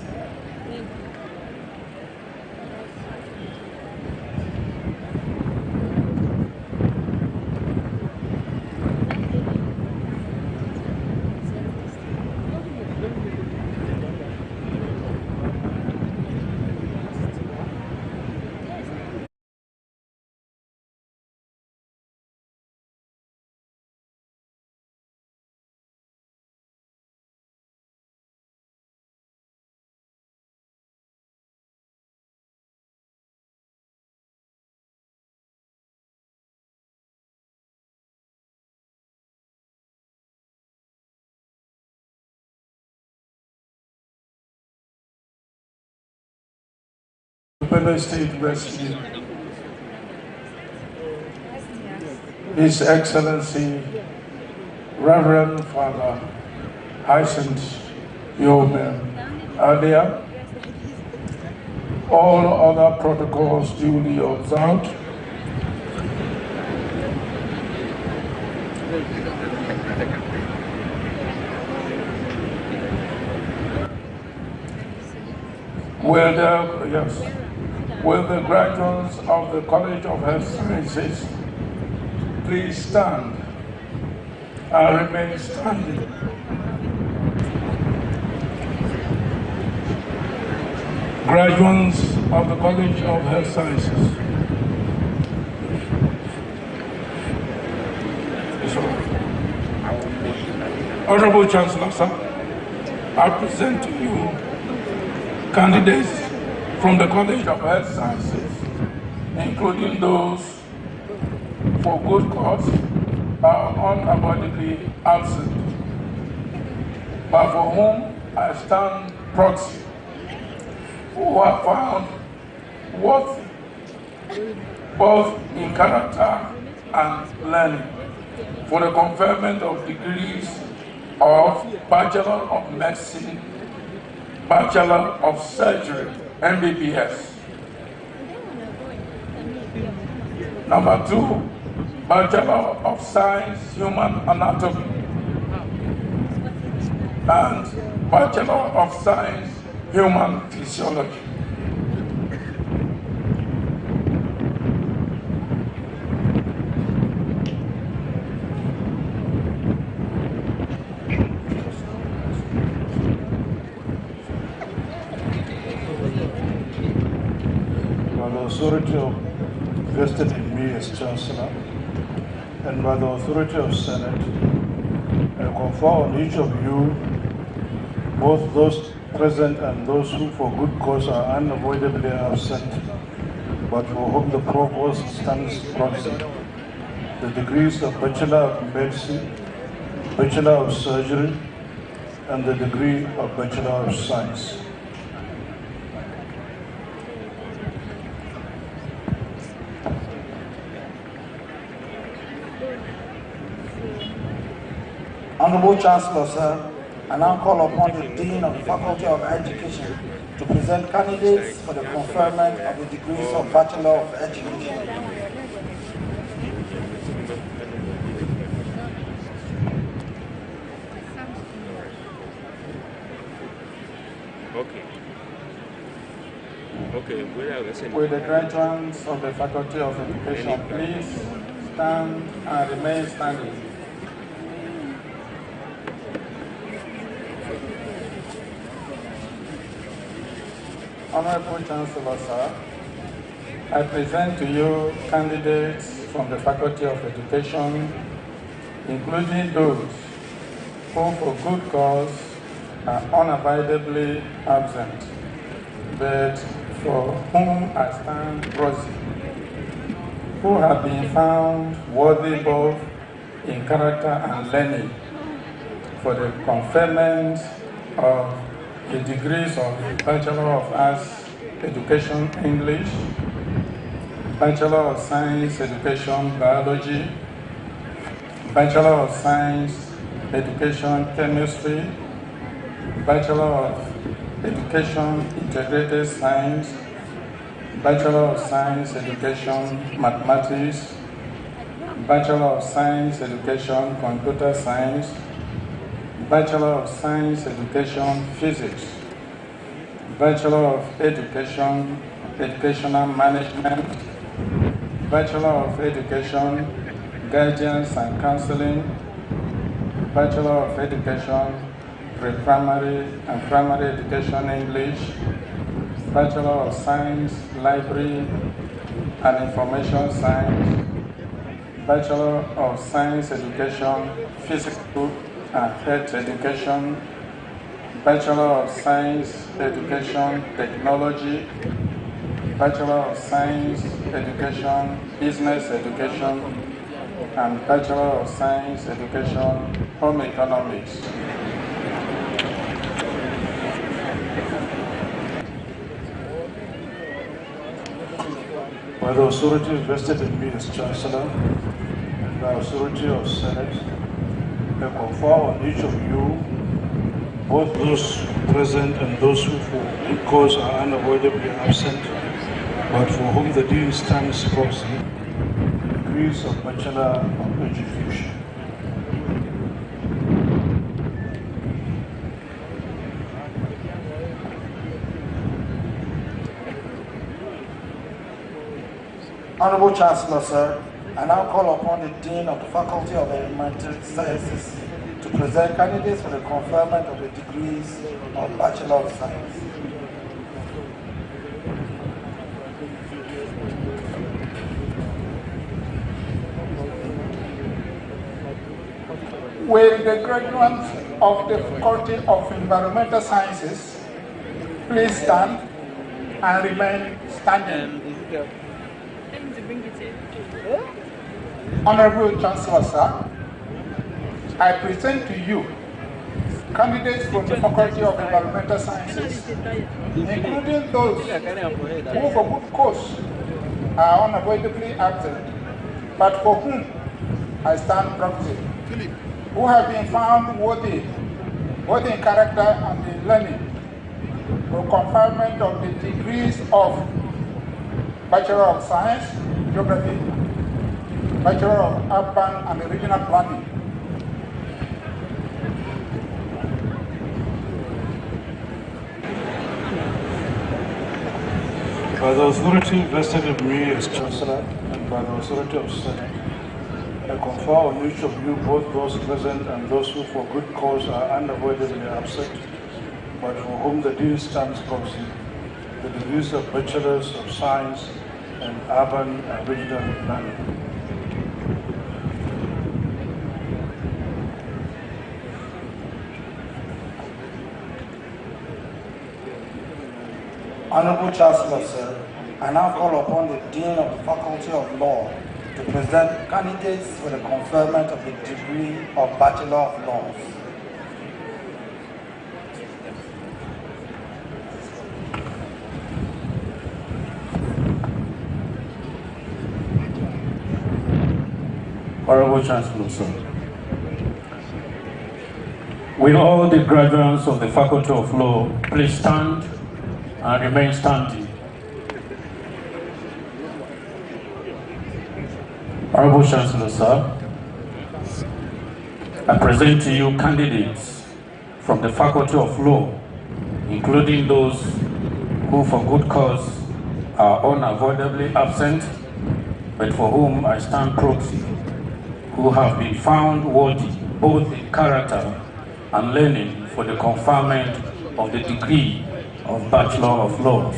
Benue State University, His Excellency Reverend Father Hyacinth Yomen earlier, all other protocols duly observed. Will the graduates of the College of Health Sciences please stand and remain standing. Graduates of the College of Health Sciences. Honorable Chancellor, sir, I present to you candidates from the College of Health Sciences, including those for good cause are unavoidably absent, but for whom I stand proxy, who are found worthy, both in character and learning, for the conferment of degrees of Bachelor of Medicine, Bachelor of Surgery, MBBS. Number 2, Bachelor of Science, Human Anatomy, and Bachelor of Science, Human Physiology. By the authority vested in me as Chancellor, and by the authority of Senate, I confer on each of you, both those present and those who for good cause are unavoidably absent, but for whom the Provost stands proxy. The degrees of Bachelor of Medicine, Bachelor of Surgery, and the degree of Bachelor of Science. Honorable Chancellor, sir, I now call upon the Dean of the Faculty of Education to present candidates for the conferment of the degrees of Bachelor of Education. Will the graduates of the Faculty of Education please stand and remain standing? Honorable Chancellor, sir, I present to you candidates from the Faculty of Education, including those who for good cause are unavoidably absent, but for whom I stand proxy, who have been found worthy both in character and learning for the conferment of the degrees of Bachelor of Arts Education English, Bachelor of Science Education Biology, Bachelor of Science Education Chemistry, Bachelor of Education Integrated Science, Bachelor of Science Education Mathematics, Bachelor of Science Education Computer Science, Bachelor of Science Education Physics, Bachelor of Education Educational Management, Bachelor of Education Guidance and Counseling, Bachelor of Education Pre-Primary and Primary Education English, Bachelor of Science Library and Information Science, Bachelor of Science Education Physical and Health Education, Bachelor of Science Education Technology, Bachelor of Science Education Business Education, and Bachelor of Science Education Home Economics. By the authority vested in me as Chancellor and by authority of Senate, I confer on each of you, both those present and those who for good cause are unavoidably absent, but for whom the Dean stands proxy, the degrees of Bachelor of Education. Honorable Chancellor, sir, I now call upon the Dean of the Faculty of Elementary Sciences to present candidates for the conferment of the degrees of Bachelor of Science. Will the graduates of the Faculty of Environmental Sciences please stand and remain standing? Honorable Chancellor, sir, I present to you candidates from the Faculty of Environmental Sciences, including those who for good cause are unavoidably absent, but for whom I stand proxy, who have been found worthy both in character and in learning for conferment of the degrees of Bachelor of Science, Geography, Bachelor of Urban and Regional Planning. By the authority vested in me as Chancellor and by the authority of Senate, I confer on each of you, both those present and those who for good cause are unavoidably absent, but for whom the Dean stands proxy, the degrees of Bachelors of Science and Urban and Regional Planning. Honorable Chancellor, sir, I now call upon the Dean of the Faculty of Law to present candidates for the conferment of the degree of Bachelor of Laws. Honorable Chancellor, sir. Will all the graduates of the Faculty of Law please stand and remain standing? Honorable Chancellor, sir, I present to you candidates from the Faculty of Law, including those who for good cause are unavoidably absent, but for whom I stand proxy, who have been found worthy both in character and learning for the conferment of the degree of Bachelor of Laws.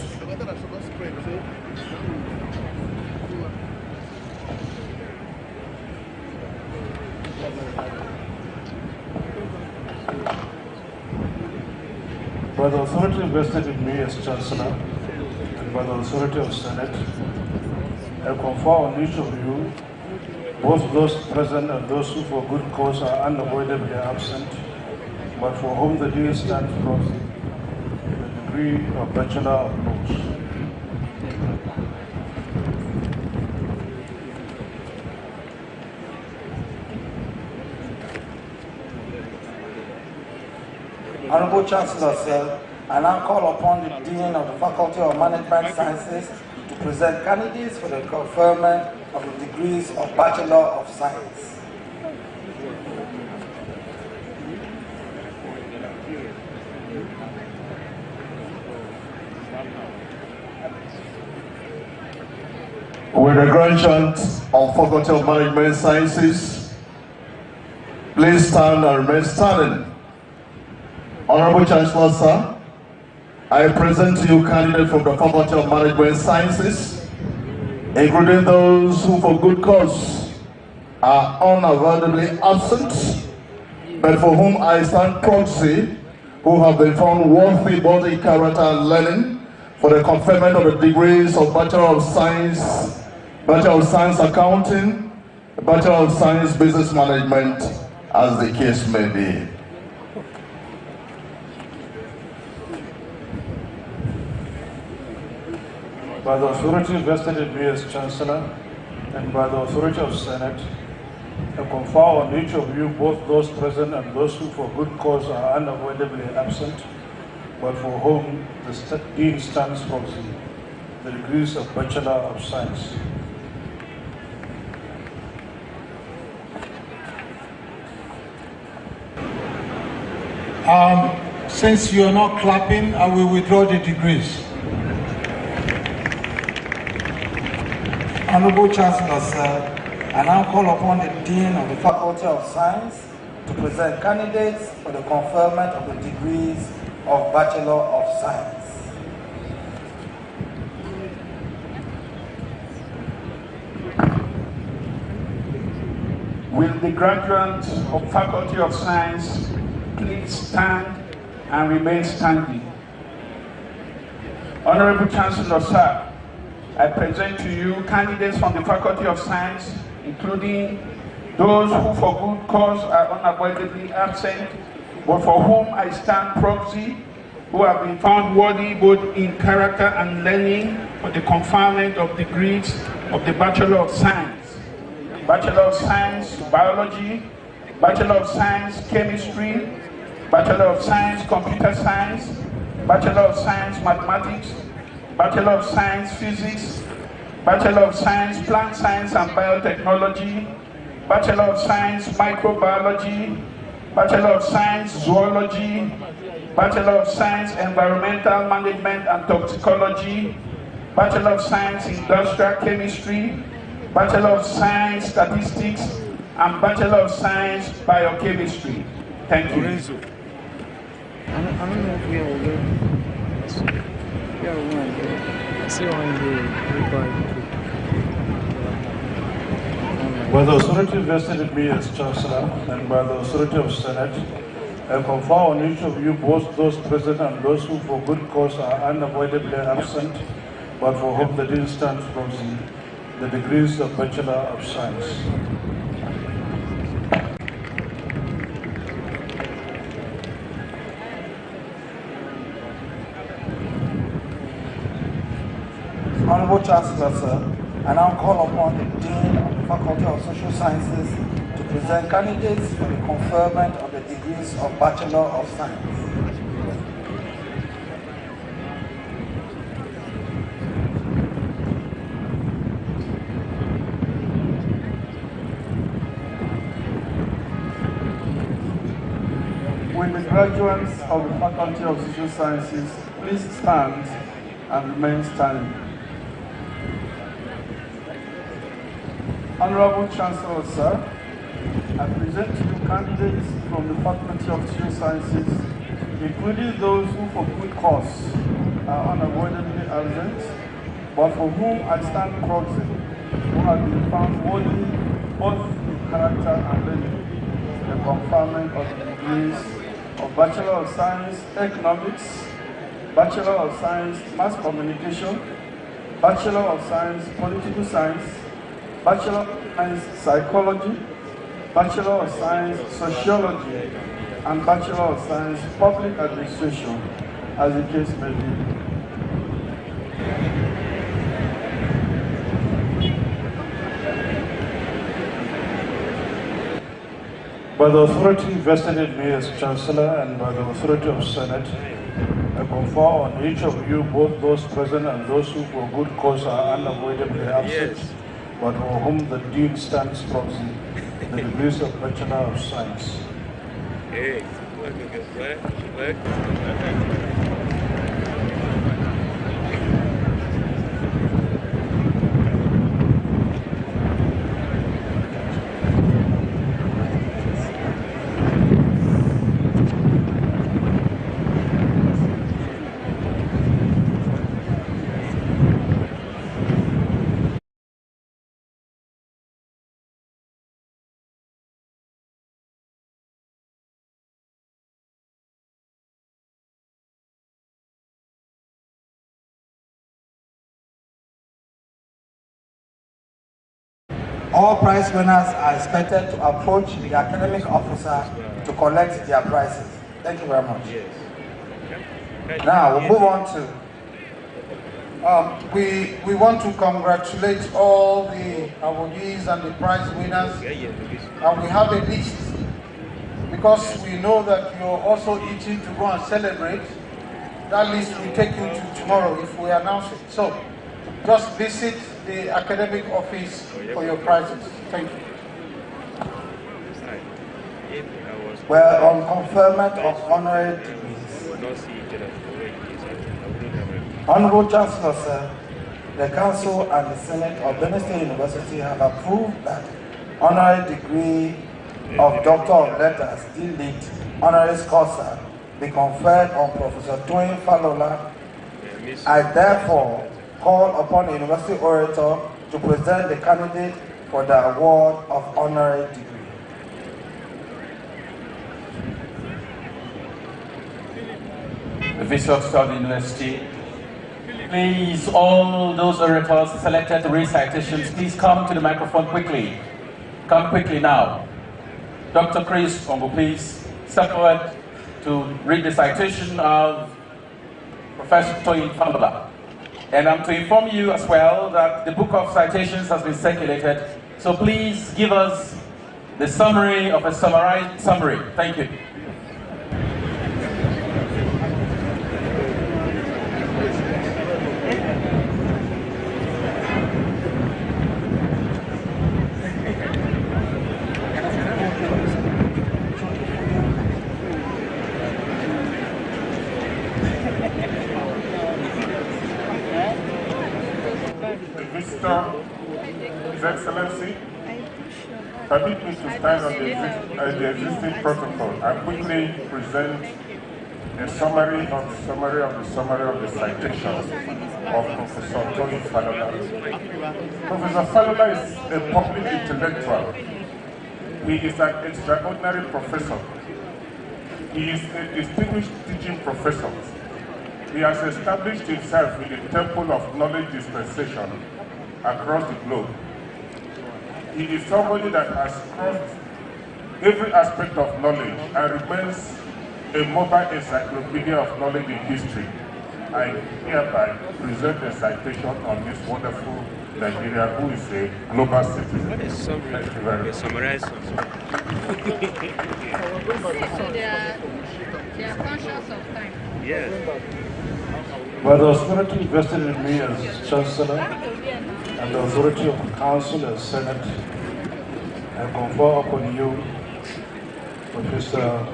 By the authority vested in me as Chancellor and by the authority of Senate, I confer on each of you, both those present and those who for good cause are unavoidably absent, but for whom the deal stands proxy, the degree of Bachelor of Laws. Honorable Chancellor, sir, I now call upon the Dean of the Faculty of Management Sciences to present candidates for the conferment of the degrees of Bachelor of Science. With the graduates of Faculty of Management Sciences, please stand and remain standing. Honorable Chancellor, sir, I present to you candidates from the Faculty of Management Sciences, including those who for good cause are unavoidably absent, but for whom I stand proxy, who have been found worthy both in character and learning for the conferment of the degrees of Bachelor of Science, Bachelor of Science Accounting, Bachelor of Science Business Management, as the case may be. By the authority vested in me as Chancellor and by the authority of Senate, I confer on each of you, both those present and those who for good cause are unavoidably absent, but for whom the Dean stands proxy, the degrees of Bachelor of Science. Since you are not clapping, I will withdraw the degrees. Honorable Chancellor, sir, I now call upon the Dean of the Faculty of Science to present candidates for the conferment of the degrees of Bachelor of Science. Will the graduates of Faculty of Science please stand and remain standing? Honorable Chancellor, sir, I present to you candidates from the Faculty of Science, including those who for good cause are unavoidably absent, but for whom I stand proxy, who have been found worthy both in character and learning for the conferment of degrees of the Bachelor of Science, Bachelor of Science Biology, Bachelor of Science Chemistry, Bachelor of Science Computer Science, Bachelor of Science Mathematics, Bachelor of Science Physics, Bachelor of Science Plant Science and Biotechnology, Bachelor of Science Microbiology, Bachelor of Science Zoology, Bachelor of Science Environmental Management and Toxicology, Bachelor of Science Industrial Chemistry, Bachelor of Science Statistics, and Bachelor of Science Biochemistry. Thank you. I don't know if we all do. Yeah, one. See on here. By the authority vested in me as Chancellor and by the authority of Senate, I confer on each of you, both those present and those who for good cause are unavoidably absent, but for whom the dean stands proxy, the degrees of Bachelor of Science. Honorable Chancellor, sir, I now call upon the Dean of the Faculty of Social Sciences to present candidates for the conferment of the degrees of Bachelor of Science. Will the graduates of the Faculty of Social Sciences please stand and remain standing? Honorable Chancellor, sir, I present to you candidates from the Faculty of Social Sciences, including those who for good cause are unavoidably absent, but for whom I stand proxy, who have been found worthy both in character and learning, the conferment of the degrees of Bachelor of Science Economics, Bachelor of Science Mass Communication, Bachelor of Science Political Science, Bachelor of Science Psychology, Bachelor of Science Sociology, and Bachelor of Science Public Administration, as the case may be. By the authority vested in me as Chancellor and by the authority of Senate, I confer on each of you, both those present and those who for good cause are unavoidably absent, but for whom the Dean stands proxy, the degrees of Bachelor of Science. All prize winners are expected to approach the academic officer to collect their prizes. Thank you very much. Now, we'll move on to, we want to congratulate all the awardees and the prize winners. And we have a list, because we know that you're also eating to go and celebrate. That list will take you to tomorrow if we announce it. So, just visit the academic office for your prizes. Thank you. Well, on conferment of honorary degrees. Honorable Chancellor, sir, the Council and the Senate of Benue State University have approved that honorary degree of Doctor of Letters, D.Litt. Honoris Causa, be conferred on Professor Toyin Falola. I therefore call upon the University Orator to present the candidate for the award of honorary degree. The visitors of the University, please, all those orators selected to read citations, please come to the microphone quickly. Come quickly now. Dr. Chris Ongo, please step forward to read the citation of Professor Toyin Falola. And I'm to inform you as well that the book of citations has been circulated, so please give us the summary of a summarized summary. Thank you. His Excellency, permit me to stand on the existing protocol and quickly present a summary of the citation of Professor Toyin Falola. Professor Falola is a public intellectual. He is an extraordinary professor. He is a distinguished teaching professor. He has established himself in the temple of knowledge dispensation across the globe. He is somebody that has crossed every aspect of knowledge and remains a mobile encyclopedia of knowledge in history. I hereby present a citation on this wonderful Nigerian who is a global citizen. Thank you very much. They are conscious of time. Yes. By the authority vested in me as Chancellor and the authority of the Council and Senate, I confer upon you, Professor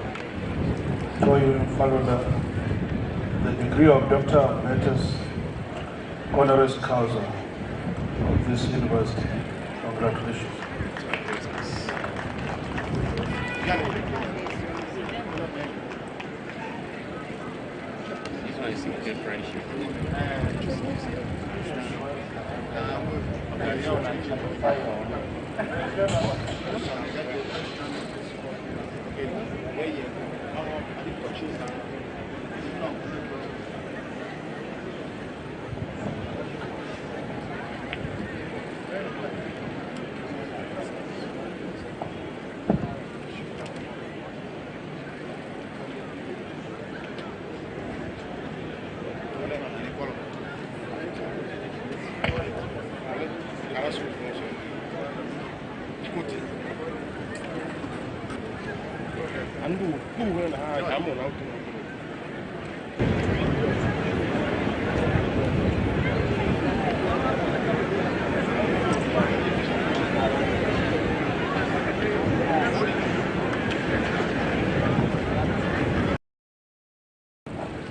Toyin Falola, the degree of Doctor of Letters, Honoris Causa of this university. Congratulations.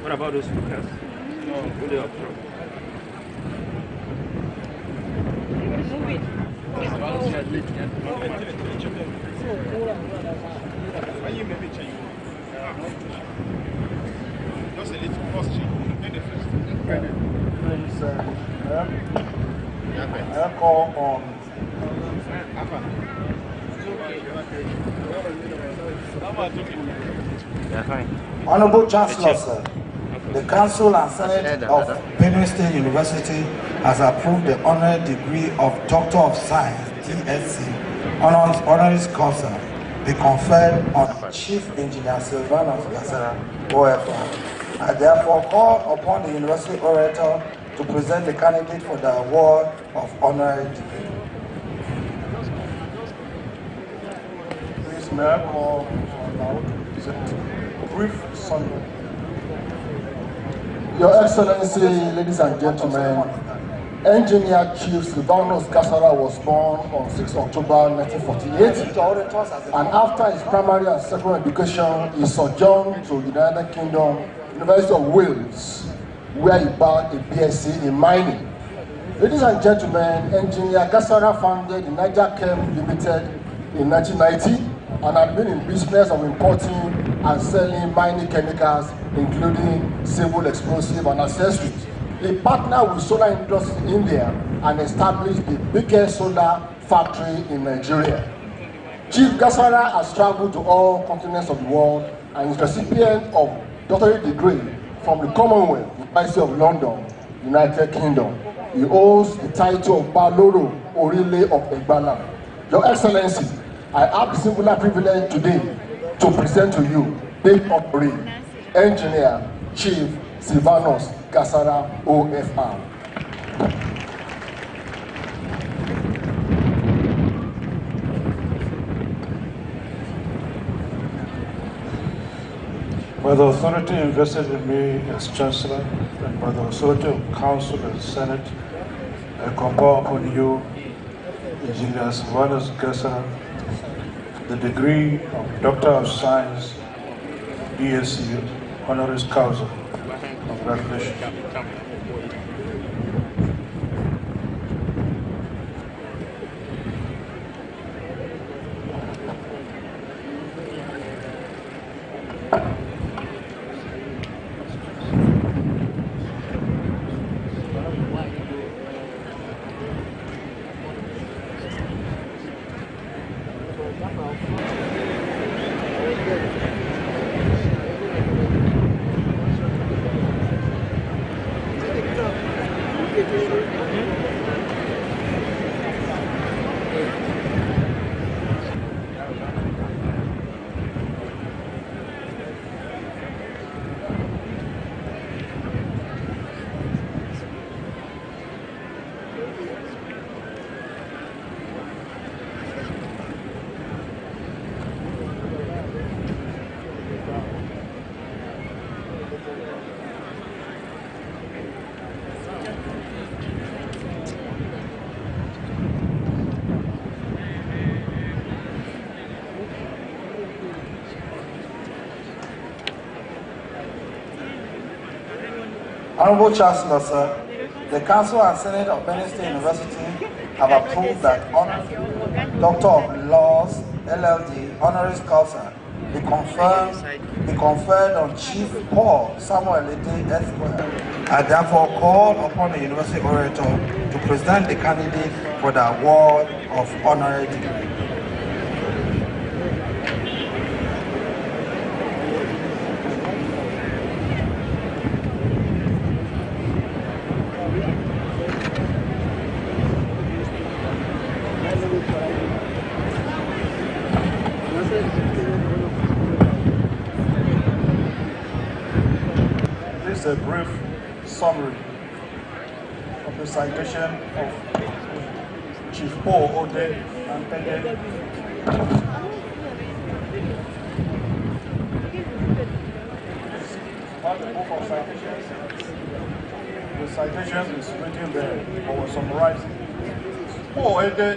What about those speakers? No, who they up from? Just a little first check. I call on Honorable Chancellor, sir, the Council and Senate of Benue State University has approved the honorary degree of Doctor of Science, DSc, honoris causa, be conferred on Chief Engineer Silvanus Gasara, OFR. I therefore call upon the University Orator to present the candidate for the award of honorary degree. Please, may I call aloud? Brief summary. Your Excellency, ladies and gentlemen, Engineer Chief Silvanus Gasara was born on 6 October 1948, and after his primary and secondary education, he sojourned to United Kingdom, University of Wales, where he bagged a BSc in mining. Ladies and gentlemen, Engineer Gasara founded the Niger Chem Limited in 1990 and had been in business of importing and selling mining chemicals, including civil explosives and accessories. He partnered with solar industry in India and established the biggest solar factory in Nigeria. Chief Gasara has traveled to all continents of the world and is recipient of doctorate degree from the Commonwealth University of London, United Kingdom. He holds the title of Baloro Orile of Egbala. Your Excellency, I have the singular privilege today to present to you the Honorary Engineer Chief Silvanus Gasara, OFR. By the authority invested in me as Chancellor and by the authority of Council and Senate, I confer upon you, Engineer Silvanus Gasara, the degree of Doctor of Science, DSc, honoris causa. Congratulations. Honorable Chancellor, sir, the Council and Senate of Benue State University have approved that Doctor of Laws, LLD, honoris causa, be conferred on Chief Paul Samuel Ede Esquire. I therefore call upon the University Orator to present the candidate for the award of honorary degree. This is a brief summary of the citation of Chief Paul Ode and Ede. Part of the book of citations. The citation is written there, but we're summarizing. Paul Ede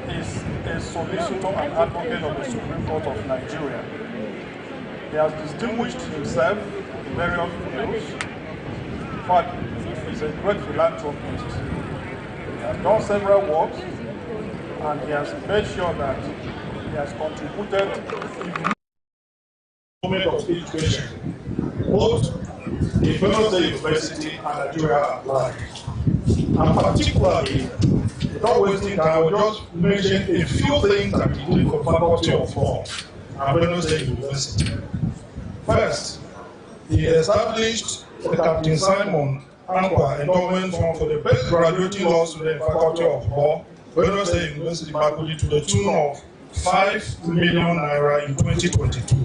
is a solicitor and advocate of the Supreme Court of Nigeria. He has distinguished himself in various fields. In fact, he's a great philanthropist. He has done several works, and he has made sure that he has contributed in the movement of education, both in Benue State University and Nigeria at large. And particularly, without wasting time, I will just mention a few things that he did for Faculty of Law at Benue State University. First, he established the Captain Simon Anqua Endowment Fund for the best graduating law student in Faculty of Law, Benue State University, Makurdi, to the tune of 5 million naira in 2022.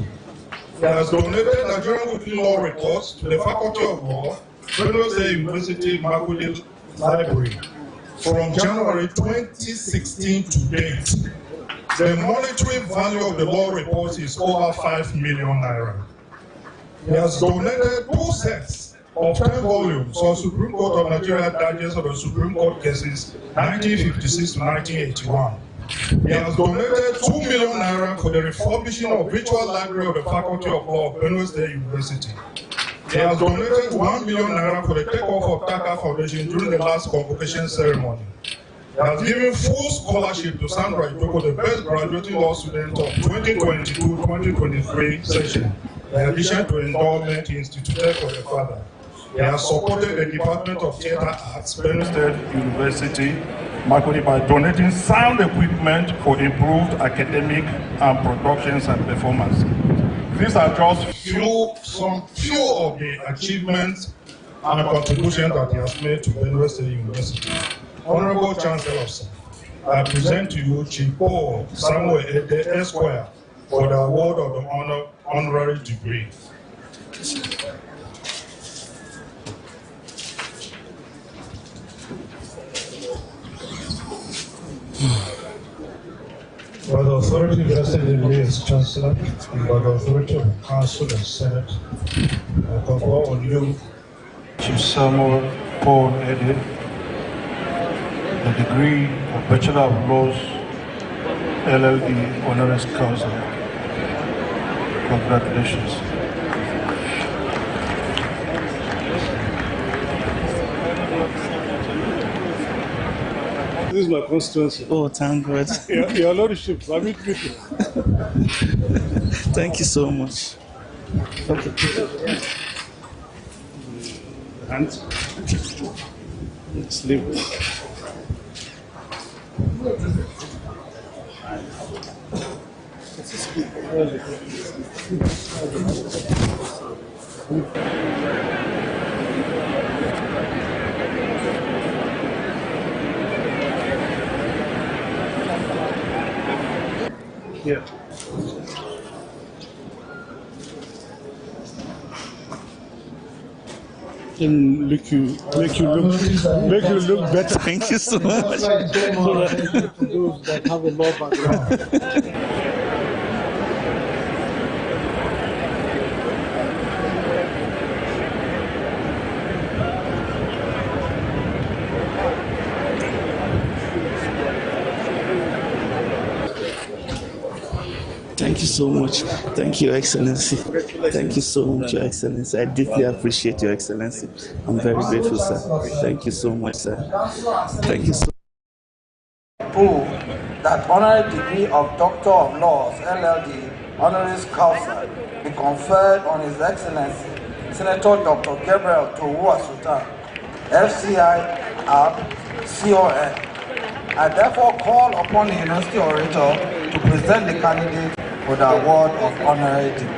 He has donated Nigerian weekly law reports to the Faculty of Law, Benue State University, Makurdi Library from January 2016 to date. The monetary value of the law reports is over 5 million naira. He has donated 2 sets of 10 volumes on Supreme Court of Nigeria Digest of the Supreme Court cases 1956 to 1981. He has donated 2 million naira for the refurbishing of virtual library of the Faculty of Law of Benue State University. He has donated 1 million naira for the takeoff of Taka Foundation during the last convocation ceremony. He has given full scholarship to Sandra Ijoko, the best graduating law student of 2022-2023 session, in addition to endowment he instituted for the father. He has supported the Department of Theatre Arts, Benue State University, Makurdi, by donating sound equipment for improved academic and productions and performance. These are just some few of the achievements and contributions that he has made to Benue State University. Honorable Chancellor, I present to you Chief Paul Samuel Ede Esquire for the award of the honorary degree. By the authority vested in me as Chancellor, and by the authority of the Council and Senate, I confer on you, Chief Samuel Paul Ede, the degree of Bachelor of Laws, LLD, honoris causa. Congratulations. This is my constituency. Oh, thank God. Your Lordship, permit me to. Thank you so much. Okay. And sleep. Yeah. can make you look better. Thank you so much. Those that have a law background. Thank you so much. Thank you, Excellency. Thank you so much, Your Excellency. I deeply appreciate Your Excellency. I'm very grateful, sir. Thank you so much, sir. Thank you so much. Prove that honorary degree of Doctor of Laws, LLD, honoris causa, be conferred on His Excellency, Senator Dr. Gabriel Towua Sultan, FCI AB, CON. I therefore call upon the University Orator to present the candidate for the award of honorary degree.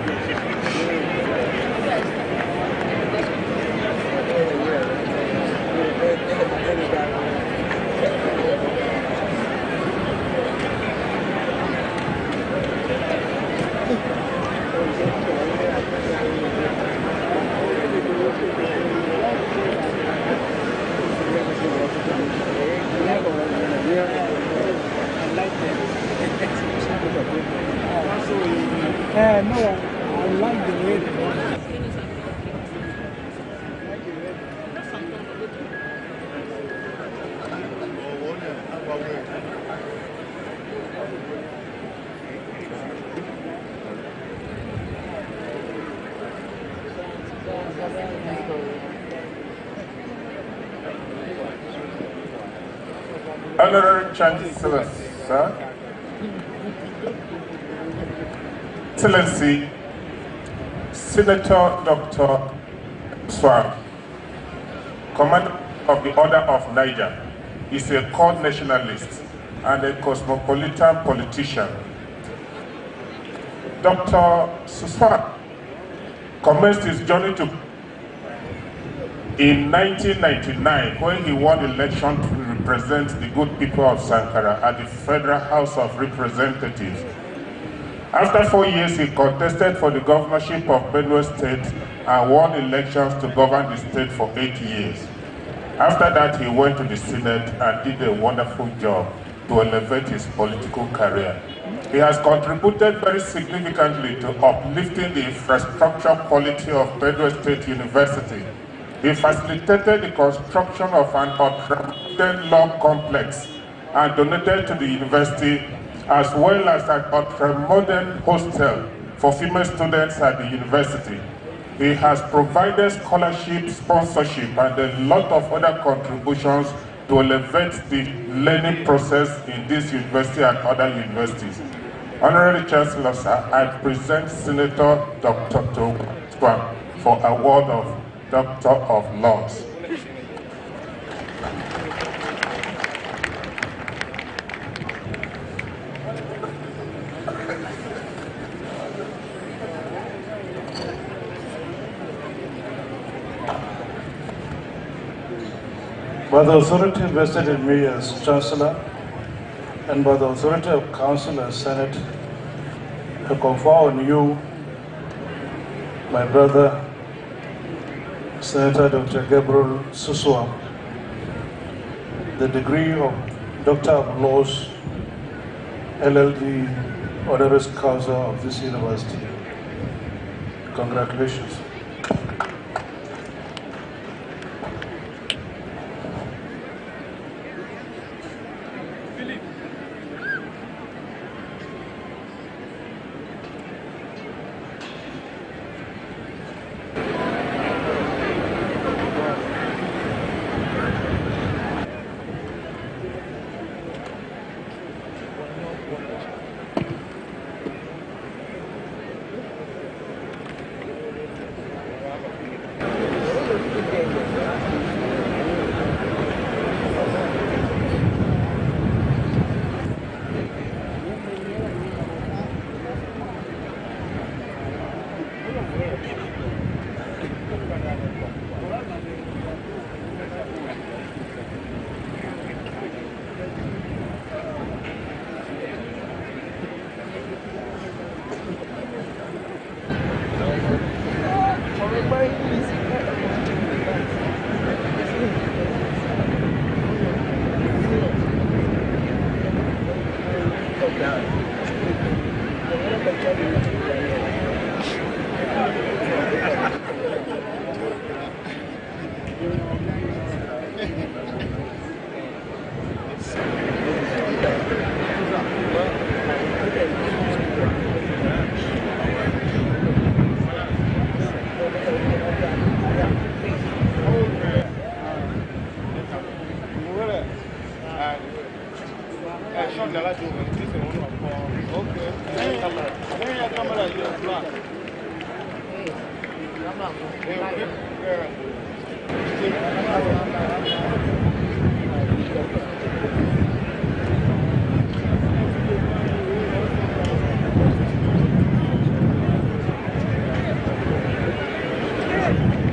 No, I like the way Honorary Chancellor, sir. Excellency, Senator Dr. Swam, Commander of the Order of Niger, is a core nationalist and a cosmopolitan politician. Dr. Suswan commenced his journey in 1999 when he won the election to represent the good people of Sankara at the Federal House of Representatives. After 4 years, he contested for the governorship of Benue State and won elections to govern the state for 8 years. After that, he went to the Senate and did a wonderful job to elevate his political career. He has contributed very significantly to uplifting the infrastructure quality of Benue State University. He facilitated the construction of an ultra-modern law complex and donated to the university, as well as an ultra-modern hostel for female students at the university. He has provided scholarship, sponsorship, and a lot of other contributions to elevate the learning process in this university and other universities. Honorary Chancellor, sir, I present Senator Dr. Towua for award of Doctor of Laws. By the authority vested in me as Chancellor, and by the authority of Council and Senate, I confer on you, my brother, Senator Dr. Gabriel Suswa, the degree of Doctor of Laws, LLD, honoris causa of this university. Congratulations.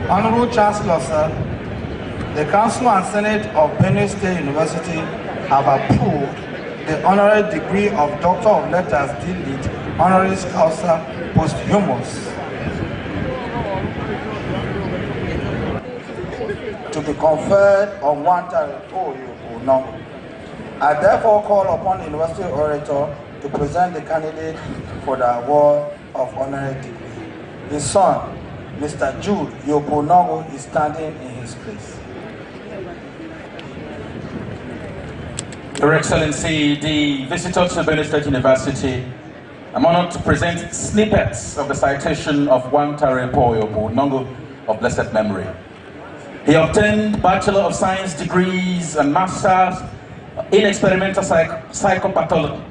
Honorable Chancellor, sir, the Council and Senate of Benue State University have approved the honorary degree of Doctor of Letters D.Litt. Honoris Causa Posthumous to be conferred on Wantare Oyo. I therefore call upon the University Orator to present the candidate for the award of honorary degree. His son, Mr. Jude Yokonogo, is standing in his place. Your Excellency, the visitor to Benue State University, I'm honored to present snippets of the citation of Wantare Oyo of blessed memory. He obtained Bachelor of Science degrees and Masters in Experimental Psychopathology.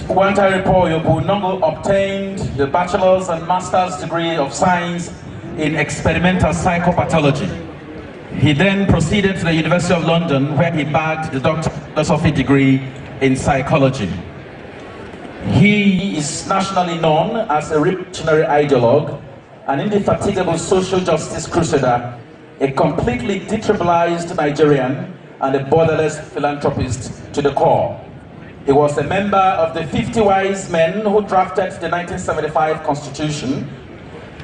Wantare Oyo obtained the Bachelor's and Master's degree of Science in Experimental Psychopathology. He then proceeded to the University of London, where he bagged the Doctor of Philosophy degree in Psychology. He is nationally known as a revolutionary ideologue, an indefatigable social justice crusader, a completely detribalized Nigerian, and a borderless philanthropist to the core. He was a member of the 50 wise men who drafted the 1975 Constitution,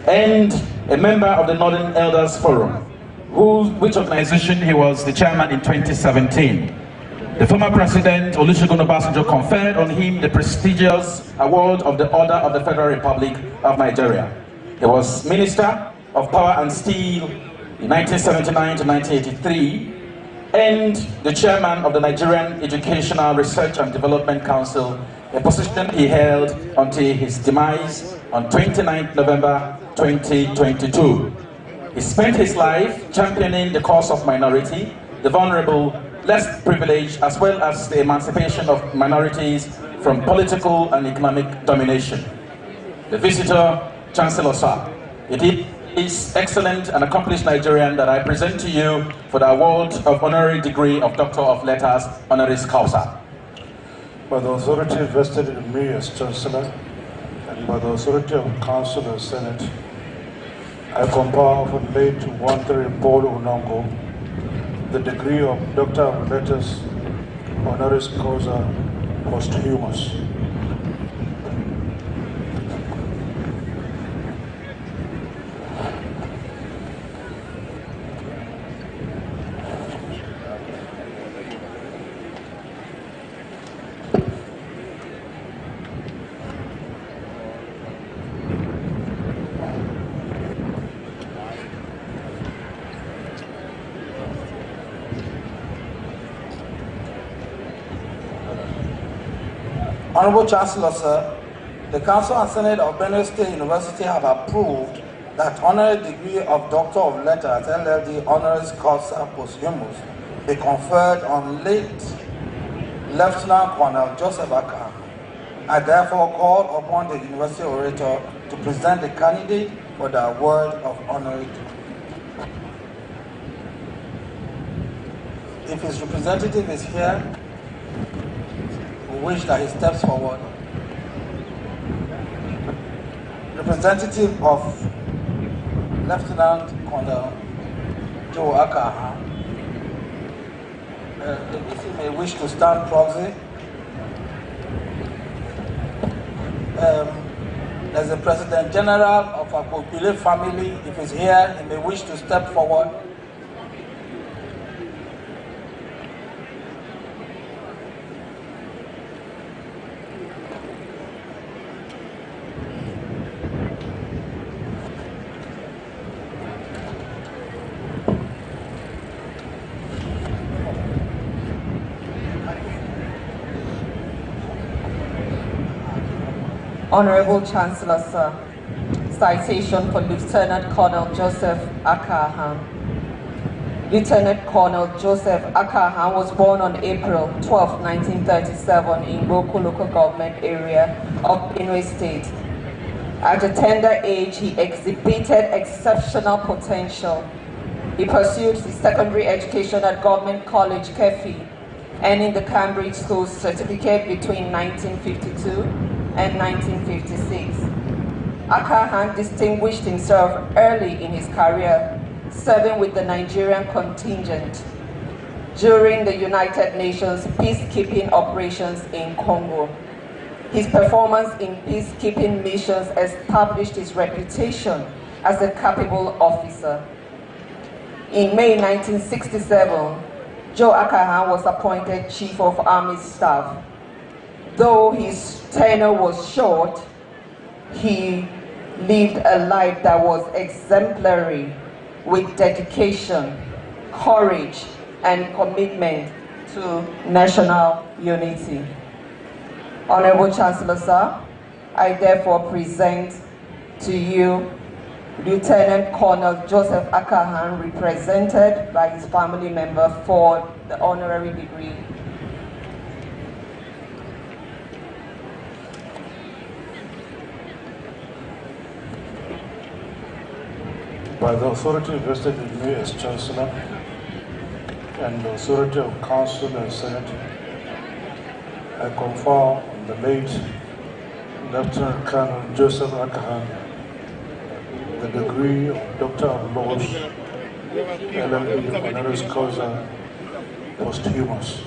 and a member of the Northern Elders Forum, which organization he was the chairman in 2017. The former president, Olusegun Obasanjo, conferred on him the prestigious award of the Order of the Federal Republic of Nigeria. He was Minister of Power and Steel in 1979 to 1983, and the chairman of the Nigerian Educational Research and Development Council, a position he held until his demise on 29 November 2022. He spent his life championing the cause of minority, the vulnerable, less privileged, as well as the emancipation of minorities from political and economic domination. The visitor, Chancellor Sir, it is excellent and accomplished Nigerian that I present to you for the award of honorary degree of Doctor of Letters, Honoris Causa. By the authority vested in me as Chancellor, and by the authority of Council and Senate, I confer upon late Wantare Oyo the degree of Doctor of Letters, Honoris Causa Posthumous. Honorable Chancellor, sir, the Council and Senate of Benue State University have approved that honorary degree of Doctor of Letters, LLD, Honoris Causa Posthumous, be conferred on late Lieutenant Colonel Joseph Aka. I therefore call upon the University Orator to present the candidate for the award of honorary degree. If his representative is here, we wish that he steps forward. Representative of Lieutenant Colonel Joe Akaha. If he may wish to stand proxy. There's the President General of our Popule family. If he's here, he may wish to step forward. Honorable Chancellor, sir, citation for Lieutenant Colonel Joseph Akaham. Lieutenant Colonel Joseph Akahan was born on April 12, 1937 in Boko local government area of Benue State. At a tender age, he exhibited exceptional potential. He pursued his secondary education at Government College, Kefi, earning the Cambridge School certificate between 1952 and 1956. Akahan distinguished himself early in his career, serving with the Nigerian contingent during the United Nations peacekeeping operations in Congo. His performance in peacekeeping missions established his reputation as a capable officer. In May 1967, Joe Akahan was appointed Chief of Army Staff. Though his tenure was short, he lived a life that was exemplary with dedication, courage, and commitment to national unity. Honorable Chancellor, sir, I therefore present to you Lieutenant Colonel Joseph Akahan, represented by his family member, for the honorary degree. By the authority vested in me as Chancellor and the authority of Council and Senate, I confer on the late Lieutenant Colonel Joseph Akahan the degree of Doctor of Laws, LLB Honoris Causa, posthumous.